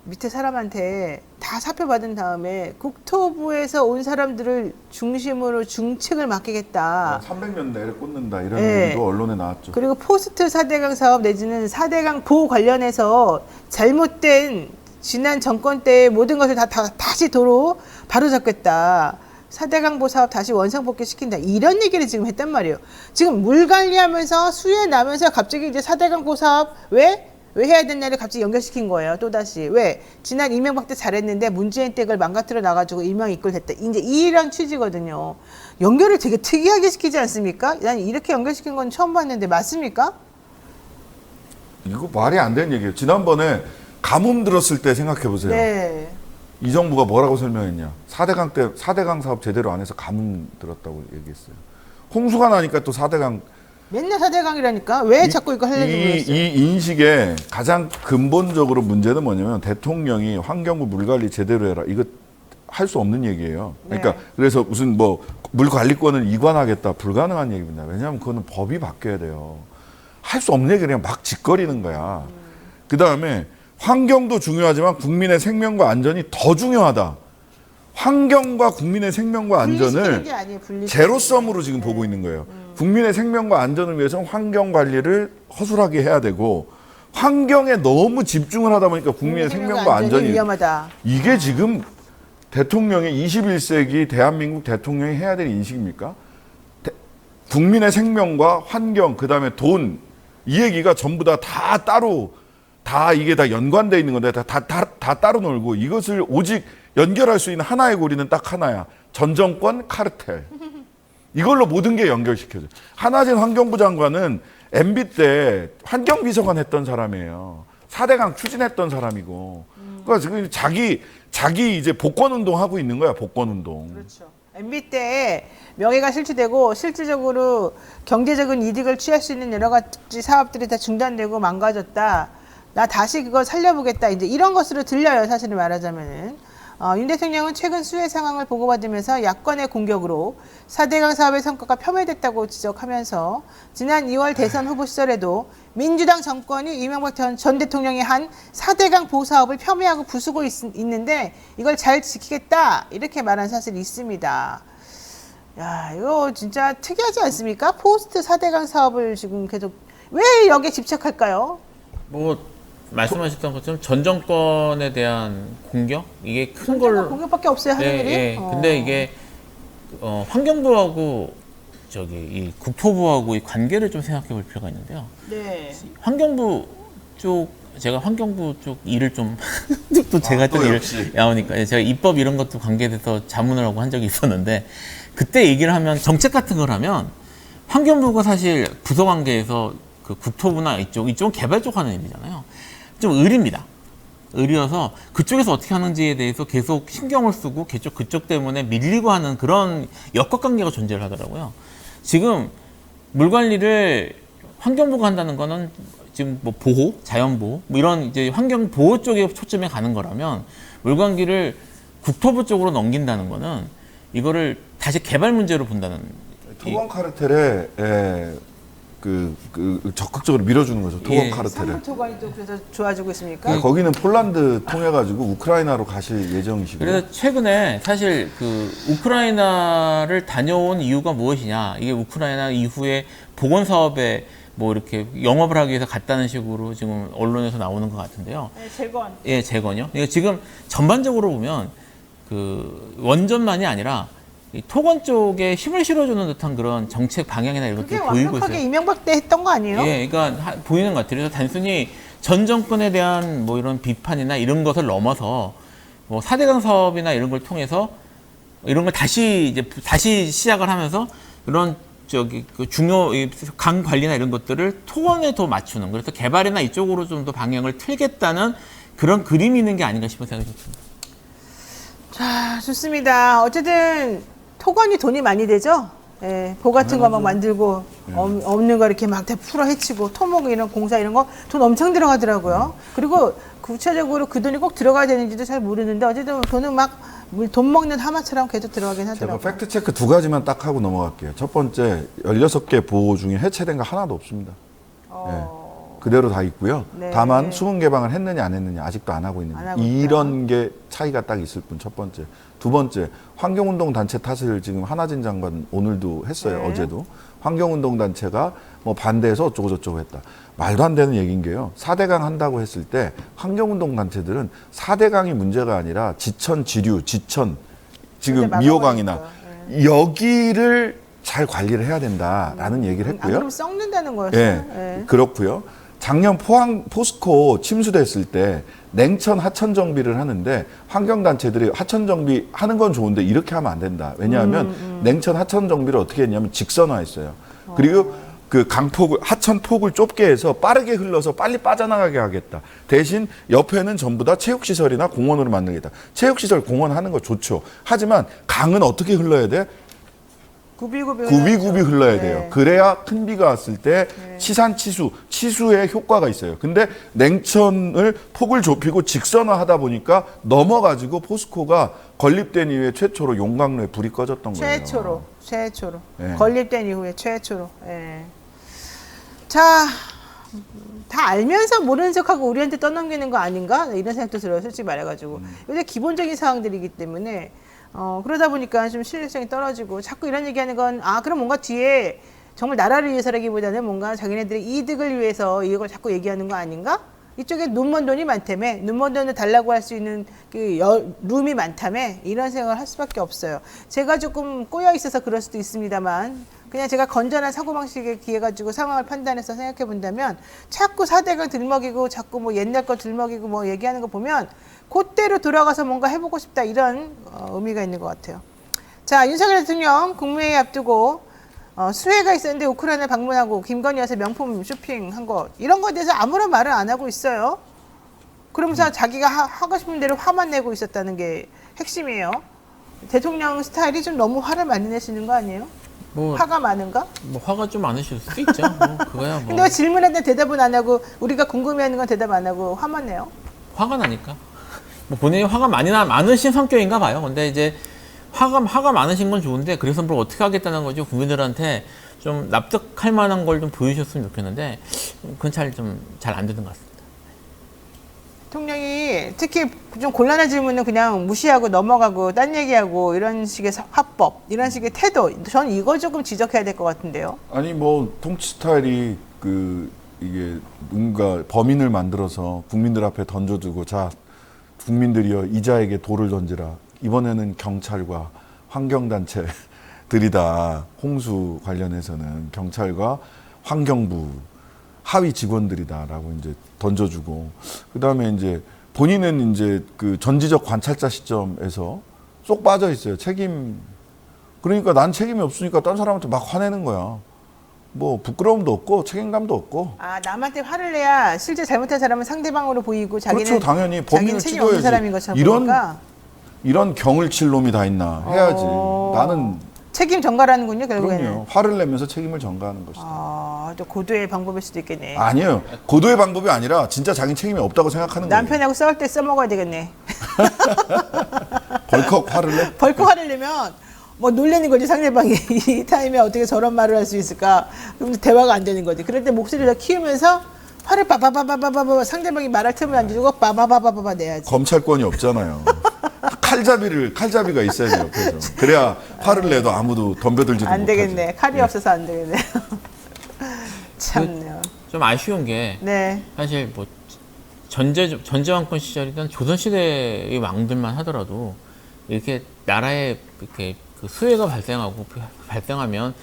밑에 사람한테 다 사표 받은 다음에 국토부에서 온 사람들을 중심으로 중책을 맡기겠다. 300년 내를 꽂는다 이런 네. 얘기도 언론에 나왔죠. 그리고 포스트 4대강 사업 내지는 4대강 보호 관련해서 잘못된 지난 정권 때의 모든 것을 다시 도로 바로잡겠다. 4대강 보호 사업 다시 원상복귀 시킨다. 이런 얘기를 지금 했단 말이에요. 지금 물 관리하면서 수해 나면서 갑자기 이제 4대강 보호 사업 왜 해야 되냐를 갑자기 연결시킨 거예요. 또다시. 왜? 지난 이명박 때 잘했는데 문재인 때 그걸 망가뜨려 나가지고 일명 이끌됐다. 이제 이런 취지거든요. 연결을 되게 특이하게 시키지 않습니까? 난 이렇게 연결시킨 건 처음 봤는데 맞습니까? 이거 말이 안 되는 얘기예요. 지난번에 가뭄 들었을 때 생각해 보세요. 네. 이 정부가 뭐라고 설명했냐. 4대강 사업 제대로 안 해서 가뭄 들었다고 얘기했어요. 홍수가 나니까 또 4대강 맨날 4대강이라니까? 왜 자꾸 이거 하려고 그랬어요? 이 인식의 가장 근본적으로 문제는 뭐냐면 대통령이 환경부 물관리 제대로 해라. 이거 할 수 없는 얘기예요. 그러니까 네. 그래서 무슨 뭐 물관리권을 이관하겠다. 불가능한 얘기입니다. 왜냐하면 그거는 법이 바뀌어야 돼요. 할 수 없는 얘기 그냥 막 짓거리는 거야. 그다음에 환경도 중요하지만 국민의 생명과 안전이 더 중요하다. 환경과 국민의 생명과 분리시키는 안전을 게 아니에요. 분리시키는 제로섬으로 지금 보고 있는 거예요. 국민의 생명과 안전을 위해서는 환경 관리를 허술하게 해야 되고 환경에 너무 집중을 하다 보니까 국민의 생명과 안전이 위험하다. 이게 지금 대통령의 21세기 대한민국 대통령이 해야 될 인식입니까? 국민의 생명과 환경 그다음에 돈 이 얘기가 전부 다 따로 다 이게 다 연관돼 있는 건데 다 따로 놀고 이것을 오직 연결할 수 있는 하나의 고리는 딱 하나야. 전 정권 카르텔. 이걸로 모든 게 연결시켜져. 한화진 환경부 장관은 MB 때 환경비서관 했던 사람이에요. 4대강 추진했던 사람이고. 그러니까 지금 자기 이제 복권운동 하고 있는 거야, 복권운동. 그렇죠. MB 때 명예가 실추되고 실질적으로 경제적인 이득을 취할 수 있는 여러 가지 사업들이 다 중단되고 망가졌다. 나 다시 그거 살려보겠다. 이제 이런 것으로 들려요, 사실을 말하자면은. 윤 대통령은 최근 수해 상황을 보고받으면서 야권의 공격으로 4대강 사업의 성과가 폄훼됐다고 지적하면서 지난 2월 대선 후보 시절에도 민주당 정권이 이명박 전 대통령이 한 4대강 보사업을 폄훼하고 부수고 있는데 이걸 잘 지키겠다 이렇게 말한 사실이 있습니다. 야, 이거 진짜 특이하지 않습니까? 포스트 4대강 사업을 지금 계속 왜 여기에 집착할까요? 뭐 말씀하셨던 것처럼 전 정권에 대한 공격 이게 큰 전쟁과 걸. 공격밖에 없어요, 하는 일이. 예. 근데 이게 환경부하고 저기 이 국토부하고 이 관계를 좀 생각해 볼 필요가 있는데요. 네. 환경부 쪽 제가 환경부 쪽 일을 좀 또 제가 또 일을 나오니까 제가 입법 이런 것도 관계돼서 자문을 하고 한 적이 있었는데 그때 얘기를 하면 정책 같은 걸 하면 환경부가 사실 부서 관계에서 그 국토부나 이쪽은 개발 쪽 하는 일이잖아요. 좀 의리입니다. 의리여서 그쪽에서 어떻게 하는지에 대해서 계속 신경을 쓰고 그쪽 때문에 밀리고 하는 그런 역학관계가 존재를 하더라고요. 지금 물 관리를 환경부가 한다는 거는 지금 뭐 보호, 자연보호, 뭐 이런 이제 환경 보호 쪽에 초점에 가는 거라면 물 관리를 국토부 쪽으로 넘긴다는 거는 이거를 다시 개발 문제로 본다는. 토건 카르텔에 적극적으로 밀어주는 거죠. 토건 예. 카르텔에. 산불토관이 또 그래서 좋아지고 있습니까? 거기는 폴란드 통해 가지고 우크라이나로 가실 예정이시고. 그래서 최근에 사실 그 우크라이나를 다녀온 이유가 무엇이냐, 이게 우크라이나 이후에 보건 사업에 뭐 이렇게 영업을 하기 위해서 갔다는 식으로 지금 언론에서 나오는 것 같은데요. 네, 재건. 예, 재건이요. 이거 지금 전반적으로 보면 그 원전만이 아니라 이 토건 쪽에 힘을 실어주는 듯한 그런 정책 방향이나 이런 그게 것들이 보이고 완벽하게 있어요. 이명박 때 했던 거 아니에요? 예, 그러니까 보이는 것 같아요. 그래서 단순히 전 정권에 대한 뭐 이런 비판이나 이런 것을 넘어서 뭐 4대강 사업이나 이런 걸 통해서 이런 걸 다시 시작을 하면서 그런 그 중요 강 관리나 이런 것들을 토건에 더 맞추는, 그래서 개발이나 이쪽으로 좀 더 방향을 틀겠다는 그런 그림이 있는 게 아닌가 싶은 생각이 듭니다. 자, 좋습니다. 어쨌든 토건이 돈이 많이 되죠? 예, 보 같은 거 막 만들고 없는 거 이렇게 막 다 풀어 헤치고 토목 이런 공사 이런 거 돈 엄청 들어가더라고요. 그리고 구체적으로 그 돈이 꼭 들어가야 되는지도 잘 모르는데 어쨌든 돈은 막 돈 먹는 하마처럼 계속 들어가긴 제가 하더라고요. 팩트 체크 두 가지만 딱 하고 넘어갈게요. 첫 번째, 16개 보호 중에 해체된 거 하나도 없습니다. 그대로 다 있고요. 네. 다만 수문 개방을 했느냐 안 했느냐 아직도 안 하고 있느냐. 안 하고 이런 게 차이가 딱 있을 뿐. 첫 번째. 두 번째, 환경운동 단체 탓을 지금 한화진 장관 오늘도 했어요. 네. 어제도. 환경운동 단체가 뭐 반대해서 어쩌고 저쩌고 했다. 말도 안 되는 얘기인 게요. 4대강 한다고 했을 때 환경운동 단체들은 4대강이 문제가 아니라 지천, 지류, 지천, 지금 근데 미호강이나 막아버리니까. 여기를 잘 관리를 해야 된다라는 얘기를 안 했고요. 그러면 썩는다는 거였어요. 예, 예. 그렇고요. 작년 포스코 침수됐을 때 냉천 하천 정비를 하는데 환경단체들이 하천 정비 하는 건 좋은데 이렇게 하면 안 된다. 왜냐하면 냉천 하천 정비를 어떻게 했냐면 직선화했어요. 그리고 그 강폭을 하천 폭을 좁게 해서 빠르게 흘러서 빨리 빠져나가게 하겠다. 대신 옆에는 전부 다 체육시설이나 공원으로 만들겠다. 체육시설 공원 하는 거 좋죠. 하지만 강은 어떻게 흘러야 돼? 구비구비 흘러야 돼요. 네. 그래야 큰 비가 왔을 때 치수의 효과가 있어요. 근데 냉천을 폭을 좁히고 직선화하다 보니까 넘어가지고 포스코가 건립된 이후에 최초로 용광로에 불이 꺼졌던 거예요. 최초로. 네. 건립된 이후에 최초로. 예. 자, 다 알면서 모르는 척하고 우리한테 떠넘기는 거 아닌가? 이런 생각도 들어요. 솔직히 말해가지고. 이게 기본적인 사항들이기 때문에 그러다 보니까 좀 신뢰성이 떨어지고 자꾸 이런 얘기하는 건 그럼 뭔가 뒤에 정말 나라를 위해서라기보다는 뭔가 자기네들의 이득을 위해서 이걸 자꾸 얘기하는 거 아닌가? 이쪽에 눈먼 돈이 많다며, 눈먼 돈을 달라고 할 수 있는 룸이 많다며, 이런 생각을 할 수밖에 없어요. 제가 조금 꼬여 있어서 그럴 수도 있습니다만, 그냥 제가 건전한 사고방식에 기해 가지고 상황을 판단해서 생각해 본다면, 자꾸 사대강 들먹이고, 자꾸 뭐 옛날 거 들먹이고 뭐 얘기하는 거 보면, 그때로 돌아가서 뭔가 해보고 싶다, 이런 의미가 있는 것 같아요. 자, 윤석열 대통령 국무회의 앞두고, 수혜가 있었는데 우크라이나 방문하고 김건희 여사 명품 쇼핑한 거 이런 거에 대해서 아무런 말을 안 하고 있어요. 그러면서 자기가 하고 싶은 대로 화만 내고 있었다는 게 핵심이에요. 대통령 스타일이 좀 너무 화를 많이 내시는 거 아니에요? 뭐, 화가 많은가? 뭐 화가 좀 많으실 수도 있죠. 뭐 그거야 뭐. 근데 왜 질문했는데 대답은 안 하고 우리가 궁금해하는 건 대답 안 하고 화만 내요? 화가 나니까. 뭐 본인이 화가 많으신 성격인가 봐요. 근데 이제 화가 많으신 건 좋은데 그래서 뭘 어떻게 하겠다는 거죠. 국민들한테 좀 납득할 만한 걸 좀 보여주셨으면 좋겠는데 그건 잘 안 되는 것 같습니다. 대통령이 특히 좀 곤란한 질문은 그냥 무시하고 넘어가고 딴 얘기하고 이런 식의 화법, 이런 식의 태도, 저는 이걸 조금 지적해야 될 것 같은데요. 아니 뭐 통치 스타일이 이게 누군가 범인을 만들어서 국민들 앞에 던져두고 자 국민들이여 이자에게 돌을 던지라. 이번에는 경찰과 환경단체들이다. 홍수 관련해서는 경찰과 환경부 하위 직원들이다라고 이제 던져주고, 그 다음에 이제 본인은 이제 그 전지적 관찰자 시점에서 쏙 빠져 있어요. 그러니까 난 책임이 없으니까 다른 사람한테 막 화내는 거야. 뭐 부끄러움도 없고 책임감도 없고. 남한테 화를 내야 실제 잘못한 사람은 상대방으로 보이고 자기는 그렇죠. 당연히 범인을 책임 없는 찍어야지. 사람인 것처럼 보니까 이런 경을 칠 놈이 다 있나 해야지. 나는 책임 전가라는군요, 결국에는. 그럼요. 화를 내면서 책임을 전가하는 것이다. 또 고도의 방법일 수도 있겠네. 아니에요. 고도의 방법이 아니라 진짜 자기 책임이 없다고 생각하는 거예요. 남편하고 싸울 때 써먹어야 되겠네. 벌컥 화를 내? 벌컥 화를 내면 뭐 놀래는 거지, 상대방이. 이 타임에 어떻게 저런 말을 할 수 있을까? 그럼 대화가 안 되는 거지. 그럴 때 목소리를 키우면서 화를 빠바바바바바바 상대방이 말할 틈을 안 주고 빠바바바바바 내야지. 검찰권이 없잖아요. 칼잡이가 있어야 돼요. 옆에서. 그래야 화를 내도 아무도 덤벼들지도 안 못하지. 되겠네. 칼이 없어서 안 되겠네. 참네요. 좀 아쉬운 게 네. 사실 뭐 전제왕권 시절이든 조선시대의 왕들만 하더라도 이렇게 나라에 이렇게 그 수해가 발생하면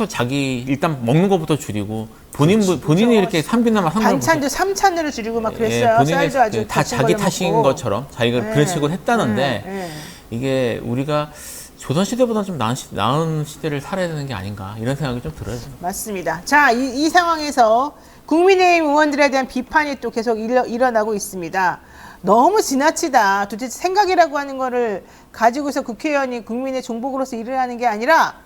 자기 일단 먹는 것부터 줄이고 본인이 이렇게 3비나마 반찬도 3찬으로 줄이고 막 그랬어요. 본인이 쌀도 아주 다 자기 걸로 탓인 먹고. 것처럼 자기가 그런 식으로 했다는데 네. 이게 우리가 조선시대보다 좀 나은 시대를 살아야 되는 게 아닌가 이런 생각이 좀 들어요. 맞습니다. 자, 이 상황에서 국민의힘 의원들에 대한 비판이 또 계속 일어나고 있습니다. 너무 지나치다. 도대체 생각이라고 하는 거를 가지고서 국회의원이 국민의 종복으로서 일을 하는 게 아니라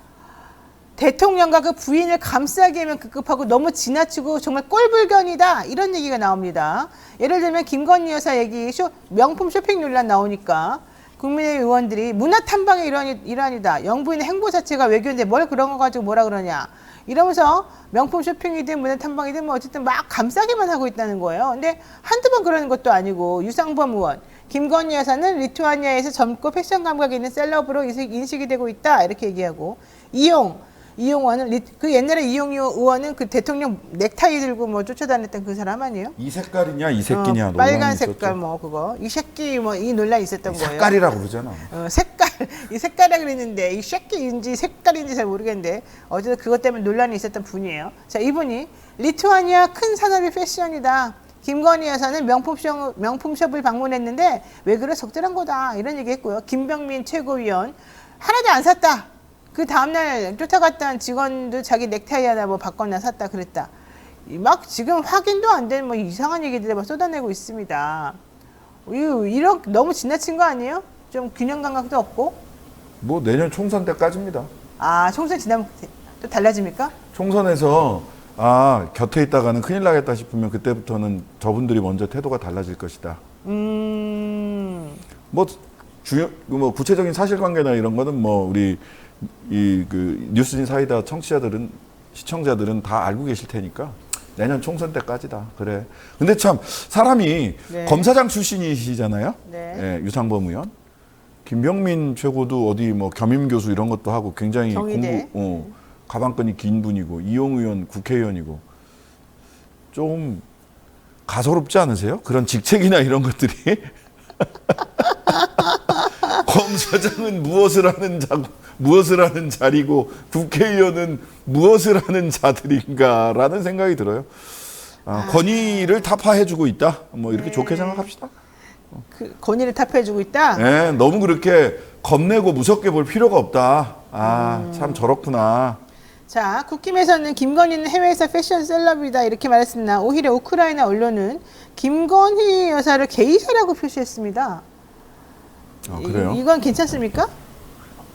대통령과 그 부인을 감싸게 하면 급급하고 너무 지나치고 정말 꼴불견이다. 이런 얘기가 나옵니다. 예를 들면 김건희 여사 얘기, 명품 쇼핑 논란 나오니까 국민의힘 의원들이 문화탐방의 일환이다. 영부인의 행보 자체가 외교인데 뭘 그런 거 가지고 뭐라 그러냐. 이러면서 명품 쇼핑이든 문화탐방이든 뭐 어쨌든 막 감싸기만 하고 있다는 거예요. 근데 한두 번 그러는 것도 아니고 유상범 의원, 김건희 여사는 리투아니아에서 젊고 패션 감각이 있는 셀럽으로 인식이 되고 있다. 이렇게 얘기하고 이용 의원은 그 옛날에 이용 의원은 그 대통령 넥타이 들고 뭐 쫓아다녔던 그 사람 아니에요? 이 색깔이냐 이 새끼냐 빨간 논란이 색깔 있었죠. 뭐 그거 이 새끼 뭐 이 논란이 있었던 거예요. 색깔이라고 그러잖아. 이 색깔이라 그랬는데 이 새끼인지 색깔인지 잘 모르겠는데 어쨌든 그것 때문에 논란이 있었던 분이에요. 자, 이분이 리투아니아 큰 산업이 패션이다. 김건희 여사는 명품숍을 방문했는데 왜 그래 적절한 거다 이런 얘기했고요. 김병민 최고위원 하나도 안 샀다. 그 다음날 쫓아갔던 직원도 자기 넥타이 하나 뭐 바꿨나 샀다 그랬다. 막 지금 확인도 안 된 뭐 이상한 얘기들을 막 쏟아내고 있습니다. 이런 너무 지나친 거 아니에요? 좀 균형 감각도 없고. 뭐 내년 총선 때까지입니다. 총선 지나면 또 달라집니까? 총선에서 곁에 있다가는 큰일 나겠다 싶으면 그때부터는 저분들이 먼저 태도가 달라질 것이다. 뭐 구체적인 사실관계나 이런 거는 뭐 우리 뉴스진 사이다 시청자들은 다 알고 계실 테니까 내년 총선 때까지다. 그래. 근데 참 사람이 네. 검사장 출신이시잖아요. 네. 예, 유상범 의원. 김병민 최고도 어디 뭐 겸임 교수 이런 것도 하고 굉장히 경희대. 가방끈이 긴 분이고 이용 의원 국회의원이고 좀 가소롭지 않으세요? 그런 직책이나 이런 것들이 검사장은 무엇을 하는 자리고 국회의원은 무엇을 하는 자들인가라는 생각이 들어요. 권위를 타파해주고 있다. 뭐 이렇게 좋게 생각합시다. 그 권위를 타파해주고 있다. 네, 너무 그렇게 겁내고 무섭게 볼 필요가 없다. 참 저렇구나. 자, 국힘에서는 김건희는 해외에서 패션 셀럽이다 이렇게 말했으나 오히려 우크라이나 언론은 김건희 여사를 게이샤라고 표시했습니다. 그래요? 이건 괜찮습니까?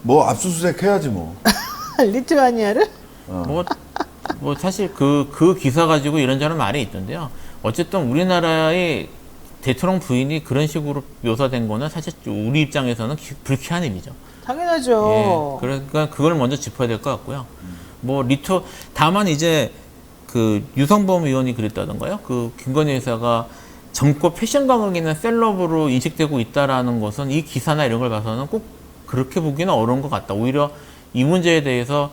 뭐 압수수색 해야지 뭐. 리투아니아를? 뭐 사실 그 기사 가지고 이런저런 말이 있던데요. 어쨌든 우리나라의 대통령 부인이 그런 식으로 묘사된 거는 사실 우리 입장에서는 불쾌한 일이죠. 당연하죠. 예, 그러니까 그걸 먼저 짚어야 될 것 같고요. 다만 이제 그 유성범 의원이 그랬다던가요. 그 김건희 여사가 젊고 패션 감흥 있는 셀럽으로 인식되고 있다라는 것은 이 기사나 이런 걸 봐서는 꼭 그렇게 보기는 어려운 것 같다. 오히려 이 문제에 대해서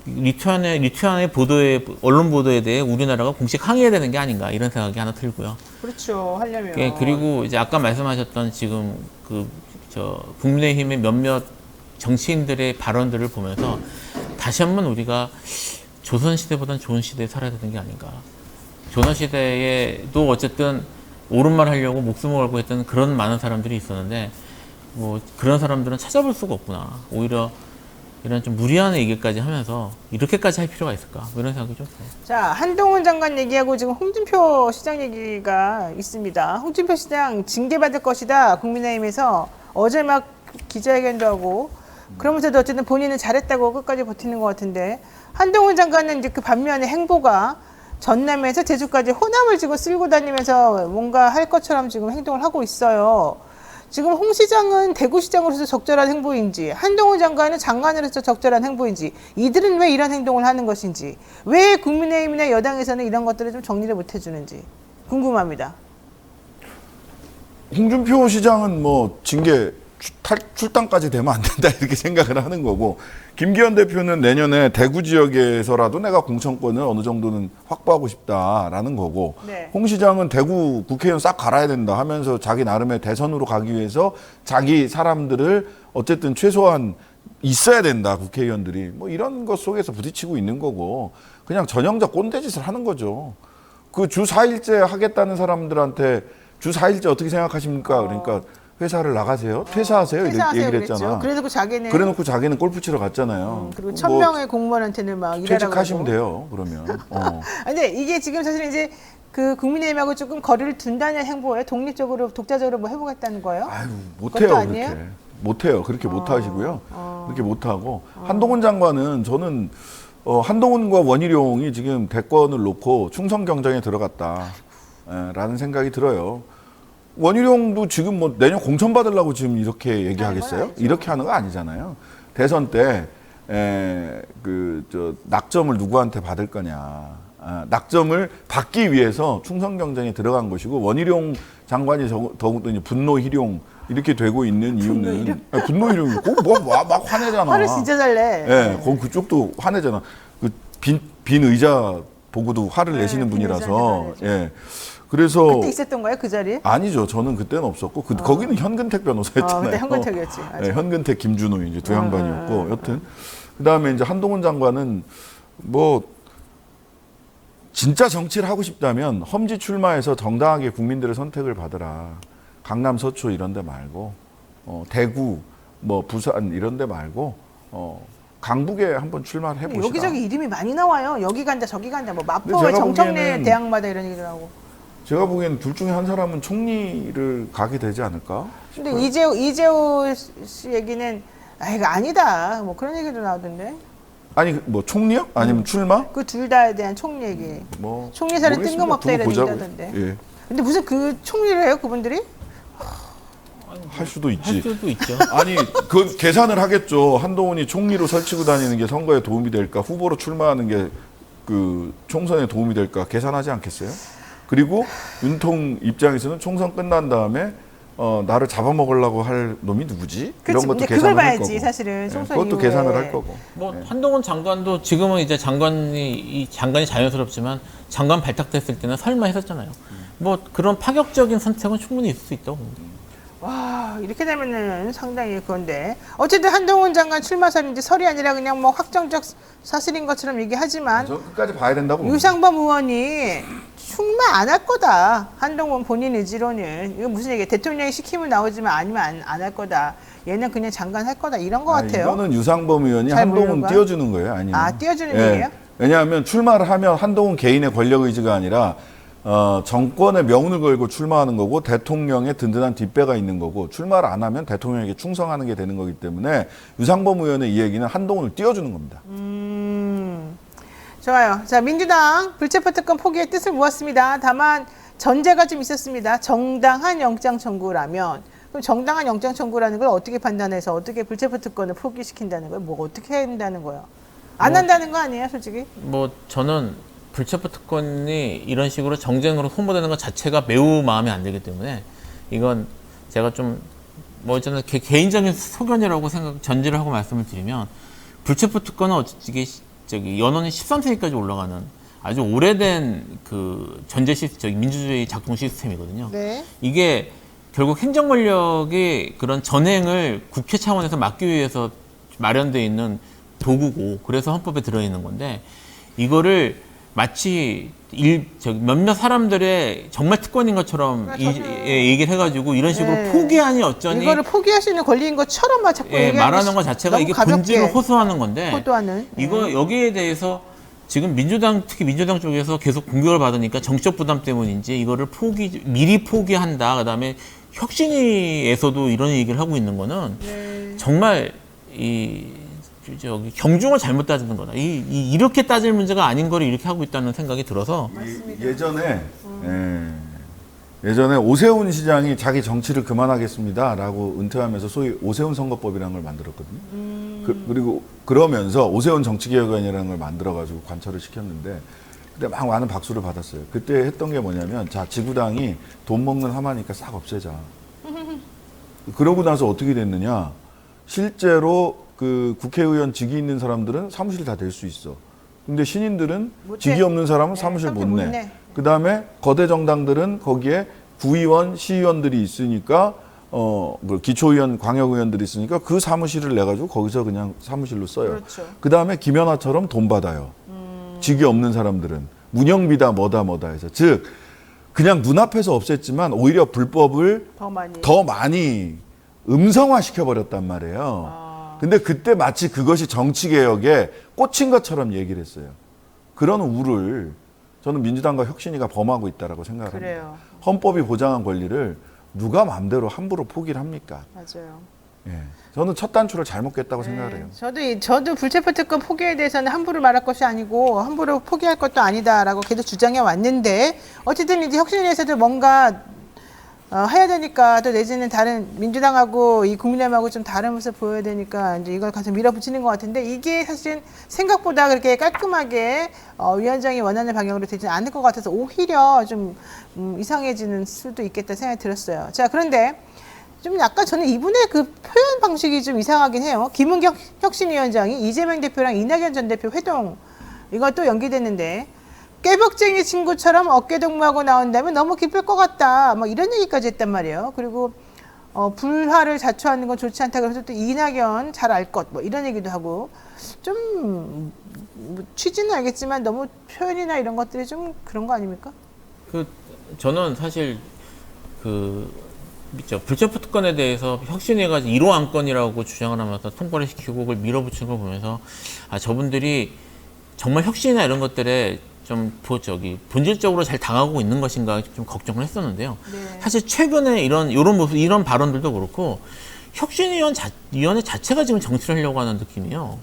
리투아니아의 언론 보도에 대해 우리나라가 공식 항의해야 되는 게 아닌가 이런 생각이 하나 들고요. 그렇죠. 하려면. 예, 그리고 이제 아까 말씀하셨던 지금 국민의힘의 몇몇 정치인들의 발언들을 보면서 다시 한번 우리가 조선시대보다는 좋은 시대에 살아야 되는 게 아닌가. 조선시대에도 어쨌든 옳은 말 하려고 목숨을 걸고 했던 그런 많은 사람들이 있었는데 뭐 그런 사람들은 찾아볼 수가 없구나. 오히려 이런 좀 무리한 얘기까지 하면서 이렇게까지 할 필요가 있을까? 뭐 이런 생각이 좀 들어요. 자, 한동훈 장관 얘기하고 지금 홍준표 시장 얘기가 있습니다. 홍준표 시장 징계받을 것이다. 국민의힘에서 어제 막 기자회견도 하고 그러면서도 어쨌든 본인은 잘했다고 끝까지 버티는 것 같은데 한동훈 장관은 이제 그 반면에 행보가 전남에서 제주까지 호남을 지금 쓸고 다니면서 뭔가 할 것처럼 지금 행동을 하고 있어요. 지금 홍 시장은 대구시장으로서 적절한 행보인지 한동훈 장관은 장관으로서 적절한 행보인지 이들은 왜 이런 행동을 하는 것인지 왜 국민의힘이나 여당에서는 이런 것들을 좀 정리를 못 해주는지 궁금합니다. 홍준표 시장은 뭐 징계 출당까지 되면 안 된다 이렇게 생각을 하는 거고 김기현 대표는 내년에 대구 지역에서라도 내가 공천권을 어느 정도는 확보하고 싶다라는 거고 네. 홍 시장은 대구 국회의원 싹 갈아야 된다 하면서 자기 나름의 대선으로 가기 위해서 자기 사람들을 어쨌든 최소한 있어야 된다 국회의원들이 뭐 이런 것 속에서 부딪히고 있는 거고 그냥 전형적 꼰대짓을 하는 거죠. 그 주 4일째 하겠다는 사람들한테 주 4일째 어떻게 생각하십니까? 그러니까 회사를 나가세요. 퇴사하세요. 퇴사하세요 얘기를 했잖아. 그래놓고 자기는 골프 치러 갔잖아요. 그리고 1000명의 공무원한테는 막 일하라고 퇴직하시면 하고. 돼요. 그러면. 근데 이게 지금 사실 이제 그 국민의힘하고 조금 거리를 둔다는 행보에 독립적으로 독자적으로 뭐 해보겠다는 거예요? 아유 그것도 못해요. 아니에요? 그렇게 못해요. 그렇게 못하시고요. 그렇게 못하고 한동훈 장관은 저는 한동훈과 원희룡이 지금 대권을 놓고 충성 경쟁에 들어갔다라는 생각이 들어요. 원희룡도 지금 뭐 내년 공천 받으려고 지금 이렇게 얘기하겠어요? 이렇게 하는 거 아니잖아요. 대선 때 낙점을 누구한테 받을 거냐. 낙점을 받기 위해서 충성 경쟁에 들어간 것이고 원희룡 장관이 더욱더 이제 분노희룡 이렇게 되고 있는 이유는 분노희룡이 막 화내잖아. 화를 진짜 잘 내. 네, 그쪽도 화내잖아. 빈 의자 보고도 화를 내시는 빈 분이라서. 의자한테 예. 그래서 그때 있었던 거예요, 그 자리에? 아니죠. 저는 그때는 없었고 거기는 현근택 변호사였잖아요. 그때 현근택이었지. 네, 현근택, 김준호 이제 두 양반이었고 여튼 그다음에 이제 한동훈 장관은 뭐 진짜 정치를 하고 싶다면 험지 출마해서 정당하게 국민들의 선택을 받으라. 강남 서초 이런 데 말고 대구 뭐 부산 이런 데 말고 강북에 한번 출마를 해보시라. 여기저기 이름이 많이 나와요. 여기 간다 저기 간다 뭐 근데 마포에 제가 정청래 보기에는- 대학마다 이런 얘기도 하고. 제가 보기에는 둘 중에 한 사람은 총리를 가게 되지 않을까? 근데 이재호 씨 얘기는 이거 아니다. 뭐 그런 얘기도 나오던데. 아니 뭐 총리요? 아니면 출마? 그 둘 다에 대한 총리 얘기. 뭐 총리사를 모르겠습니다. 뜬금없다 이런 두고 얘기 보자고요. 하던데. 예. 근데 무슨 그 총리를 해요, 그분들이? 할 수도 할 있지. 수도 있죠. 아니 그 계산을 하겠죠. 한동훈이 총리로 설치고 다니는 게 선거에 도움이 될까? 후보로 출마하는 게 그 총선에 도움이 될까? 계산하지 않겠어요? 그리고 윤통 입장에서는 총선 끝난 다음에 나를 잡아먹으려고 할 놈이 누구지? 그치, 이런 것도 근데 계산을 그걸 할 봐야지, 거고. 사실은 총선 그것도 이후에. 계산을 할 거고. 뭐 한동훈 장관도 지금은 이제 장관이 자연스럽지만 장관 발탁됐을 때는 설마 했었잖아요. 뭐 그런 파격적인 선택은 충분히 있을 수 있다고 봅니다. 와, 이렇게 되면은 상당히 그건데. 어쨌든 한동훈 장관 출마설인지 설이 아니라 그냥 뭐 확정적 사실인 것처럼 얘기하지만 저 끝까지 봐야 된다고 봅니다. 유상범 의원이 출마 안 할 거다. 한동훈 본인 의지로는. 이거 무슨 얘기야? 대통령이 시키면 나오지만 아니면 안 할 거다. 얘는 그냥 장관 할 거다. 이런 거 같아요. 이거는 유상범 의원이 잘 한동훈 모르는 거야? 띄워주는 거예요, 아니에요? 아, 띄워주는 얘기예요? 왜냐하면 출마를 하면 한동훈 개인의 권력 의지가 아니라 정권의 명운을 걸고 출마하는 거고 대통령의 든든한 뒷배가 있는 거고 출마를 안 하면 대통령에게 충성하는 게 되는 거기 때문에 유상범 의원의 이 얘기는 한동훈을 띄워주는 겁니다. 좋아요. 자, 민주당 불체포 특권 포기의 뜻을 모았습니다. 다만 전제가 좀 있었습니다. 정당한 영장 청구라면 그럼 정당한 영장 청구라는 걸 어떻게 판단해서 어떻게 불체포 특권을 포기시킨다는 거예요? 뭐 어떻게 한다는 거예요? 안 한다는 거 아니에요, 솔직히? 뭐 저는 불체포 특권이 이런 식으로 정쟁으로 소모되는 것 자체가 매우 마음에 안 들기 때문에 이건 제가 좀 뭐 저는 개인적인 소견이라고 전제를 하고 말씀을 드리면 불체포 특권은 어찌 연원이 13세기까지 올라가는 아주 오래된 그 전제 시스템, 민주주의 작동 시스템이거든요. 네. 이게 결국 행정 권력이 그런 전행을 국회 차원에서 막기 위해서 마련되어 있는 도구고 그래서 헌법에 들어있는 건데 이거를 마치 몇몇 사람들의 정말 특권인 것처럼 얘기를 해가지고 이런 식으로 네. 포기하니 어쩌니 이거를 포기할 수 있는 권리인 것처럼 막 자꾸 얘기하는 말하는 것 자체가 너무 이게 가볍게 본질을 호소하는 건데 호도하는. 이거 여기에 대해서 지금 특히 민주당 쪽에서 계속 공격을 받으니까 정적 부담 때문인지 이거를 미리 포기한다. 그다음에 혁신위에서도 이런 얘기를 하고 있는 거는 정말 경중을 잘못 따지는 거다. 이렇게 따질 문제가 아닌 거를 이렇게 하고 있다는 생각이 들어서 예전에 오세훈 시장이 자기 정치를 그만하겠습니다라고 은퇴하면서 소위 오세훈 선거법이라는 걸 만들었거든요. 그리고 그러면서 오세훈 정치개혁위원회라는 걸 만들어가지고 관철을 시켰는데 그때 막 많은 박수를 받았어요. 그때 했던 게 뭐냐면 자 지구당이 돈 먹는 하마니까 싹 없애자. 그러고 나서 어떻게 됐느냐? 실제로 그 국회의원 직위 있는 사람들은 사무실 다 될 수 있어. 근데 신인들은 직위 없는 사람은 사무실 못 내. 그 다음에 거대 정당들은 거기에 구의원, 시의원들이 있으니까 기초의원, 광역의원들이 있으니까 그 사무실을 내가지고 거기서 그냥 사무실로 써요. 그렇죠. 그 다음에 김연아처럼 돈 받아요. 직위 없는 사람들은 문영비다 뭐다 해서 즉 그냥 눈앞에서 없앴지만 오히려 불법을 더 많이 음성화 시켜버렸단 말이에요. 근데 그때 마치 그것이 정치개혁에 꽂힌 것처럼 얘기를 했어요. 그런 우를 저는 민주당과 혁신위가 범하고 있다고 생각합니다. 그래요. 헌법이 보장한 권리를 누가 마음대로 함부로 포기를 합니까? 맞아요. 예. 저는 첫 단추를 잘못 깼다고 생각을 해요. 저도 불체포 특권 포기에 대해서는 함부로 말할 것이 아니고 함부로 포기할 것도 아니다라고 계속 주장해 왔는데 어쨌든 이제 혁신위에서도 뭔가 해야 되니까 또 내지는 다른 민주당하고 이 국민의힘하고 좀 다른 모습 보여야 되니까 이제 이걸 가서 밀어붙이는 것 같은데 이게 사실 생각보다 그렇게 깔끔하게 위원장이 원하는 방향으로 되지 않을 것 같아서 오히려 좀 이상해지는 수도 있겠다 생각이 들었어요. 자, 그런데 좀 약간 저는 이분의 그 표현 방식이 좀 이상하긴 해요. 김은경 혁신위원장이 이재명 대표랑 이낙연 전 대표 회동 이것도 연기됐는데 깨벽쟁이 친구처럼 어깨동무하고 나온다면 너무 기쁠 것 같다. 막 이런 얘기까지 했단 말이에요. 그리고 불화를 자초하는 건 좋지 않다. 그래서 또 이낙연 잘 알 것. 뭐 이런 얘기도 하고 좀 취지는 알겠지만 너무 표현이나 이런 것들이 좀 그런 거 아닙니까? 저는 사실 불체포 특권에 대해서 혁신위가 1호 안건이라고 주장을 하면서 통과를 시키고 그걸 밀어붙이는 걸 보면서 저분들이 정말 혁신이나 이런 것들에 좀 본질적으로 잘 당하고 있는 것인가 좀 걱정을 했었는데요. 네. 사실 최근에 이런 모습, 이런 발언들도 그렇고 혁신위원회 자체가 지금 정치를 하려고 하는 느낌이에요.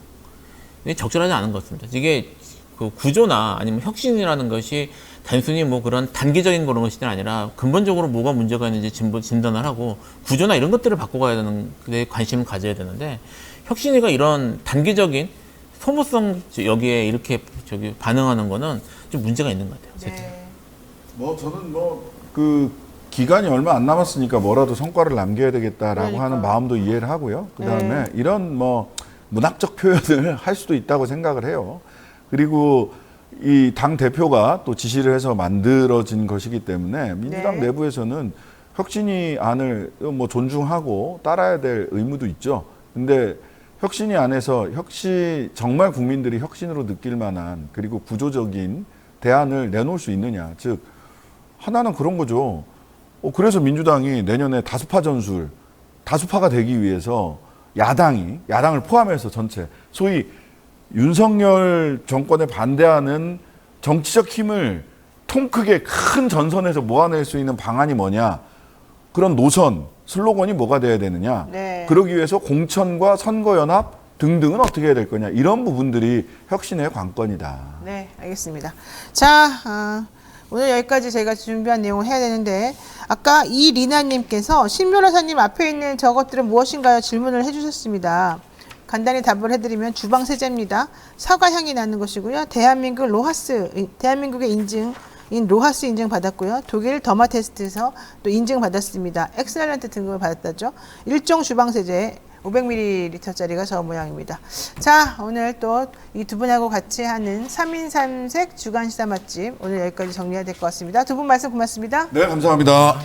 이게 적절하지 않은 것 같습니다. 이게 그 구조나 아니면 혁신이라는 것이 단순히 뭐 그런 단기적인 그런 것이 아니라 근본적으로 뭐가 문제가 있는지 진단을 하고 구조나 이런 것들을 바꿔가야 되는 데 관심을 가져야 되는데 혁신위가 이런 단기적인 소모성 여기에 이렇게 반응하는 거는 좀 문제가 있는 것 같아요. 네. 저는 기간이 얼마 안 남았으니까 뭐라도 성과를 남겨야 되겠다라고 그러니까. 하는 마음도 이해를 하고요. 그다음에 네. 이런 뭐 문학적 표현을 할 수도 있다고 생각을 해요. 그리고 이 당 대표가 또 지시를 해서 만들어진 것이기 때문에 민주당 네. 내부에서는 혁신위 안을 뭐 존중하고 따라야 될 의무도 있죠. 근데 혁신위 안에서 정말 국민들이 혁신으로 느낄 만한 그리고 구조적인 대안을 내놓을 수 있느냐. 즉 하나는 그런 거죠. 그래서 민주당이 내년에 다수파 전술, 다수파가 되기 위해서 야당을 포함해서 전체 소위 윤석열 정권에 반대하는 정치적 힘을 통 크게 큰 전선에서 모아낼 수 있는 방안이 뭐냐. 그런 노선, 슬로건이 뭐가 돼야 되느냐. 네. 그러기 위해서 공천과 선거연합 등등은 어떻게 해야 될 거냐. 이런 부분들이 혁신의 관건이다. 네, 알겠습니다. 자, 오늘 여기까지 제가 준비한 내용을 해야 되는데 아까 이리나님께서 신 변호사님 앞에 있는 저것들은 무엇인가요? 질문을 해주셨습니다. 간단히 답을 해드리면 주방 세제입니다. 사과 향이 나는 것이고요. 대한민국의 인증인 로하스 인증 받았고요. 독일 더마 테스트에서 또 인증 받았습니다. 엑셀런트 등급을 받았다죠. 일종 주방 세제 500ml짜리가 저 모양입니다. 자, 오늘 또 이 두 분하고 같이 하는 3인 3색 주간 시사 맛집 오늘 여기까지 정리해야 될 것 같습니다. 두 분 말씀 고맙습니다. 네, 감사합니다.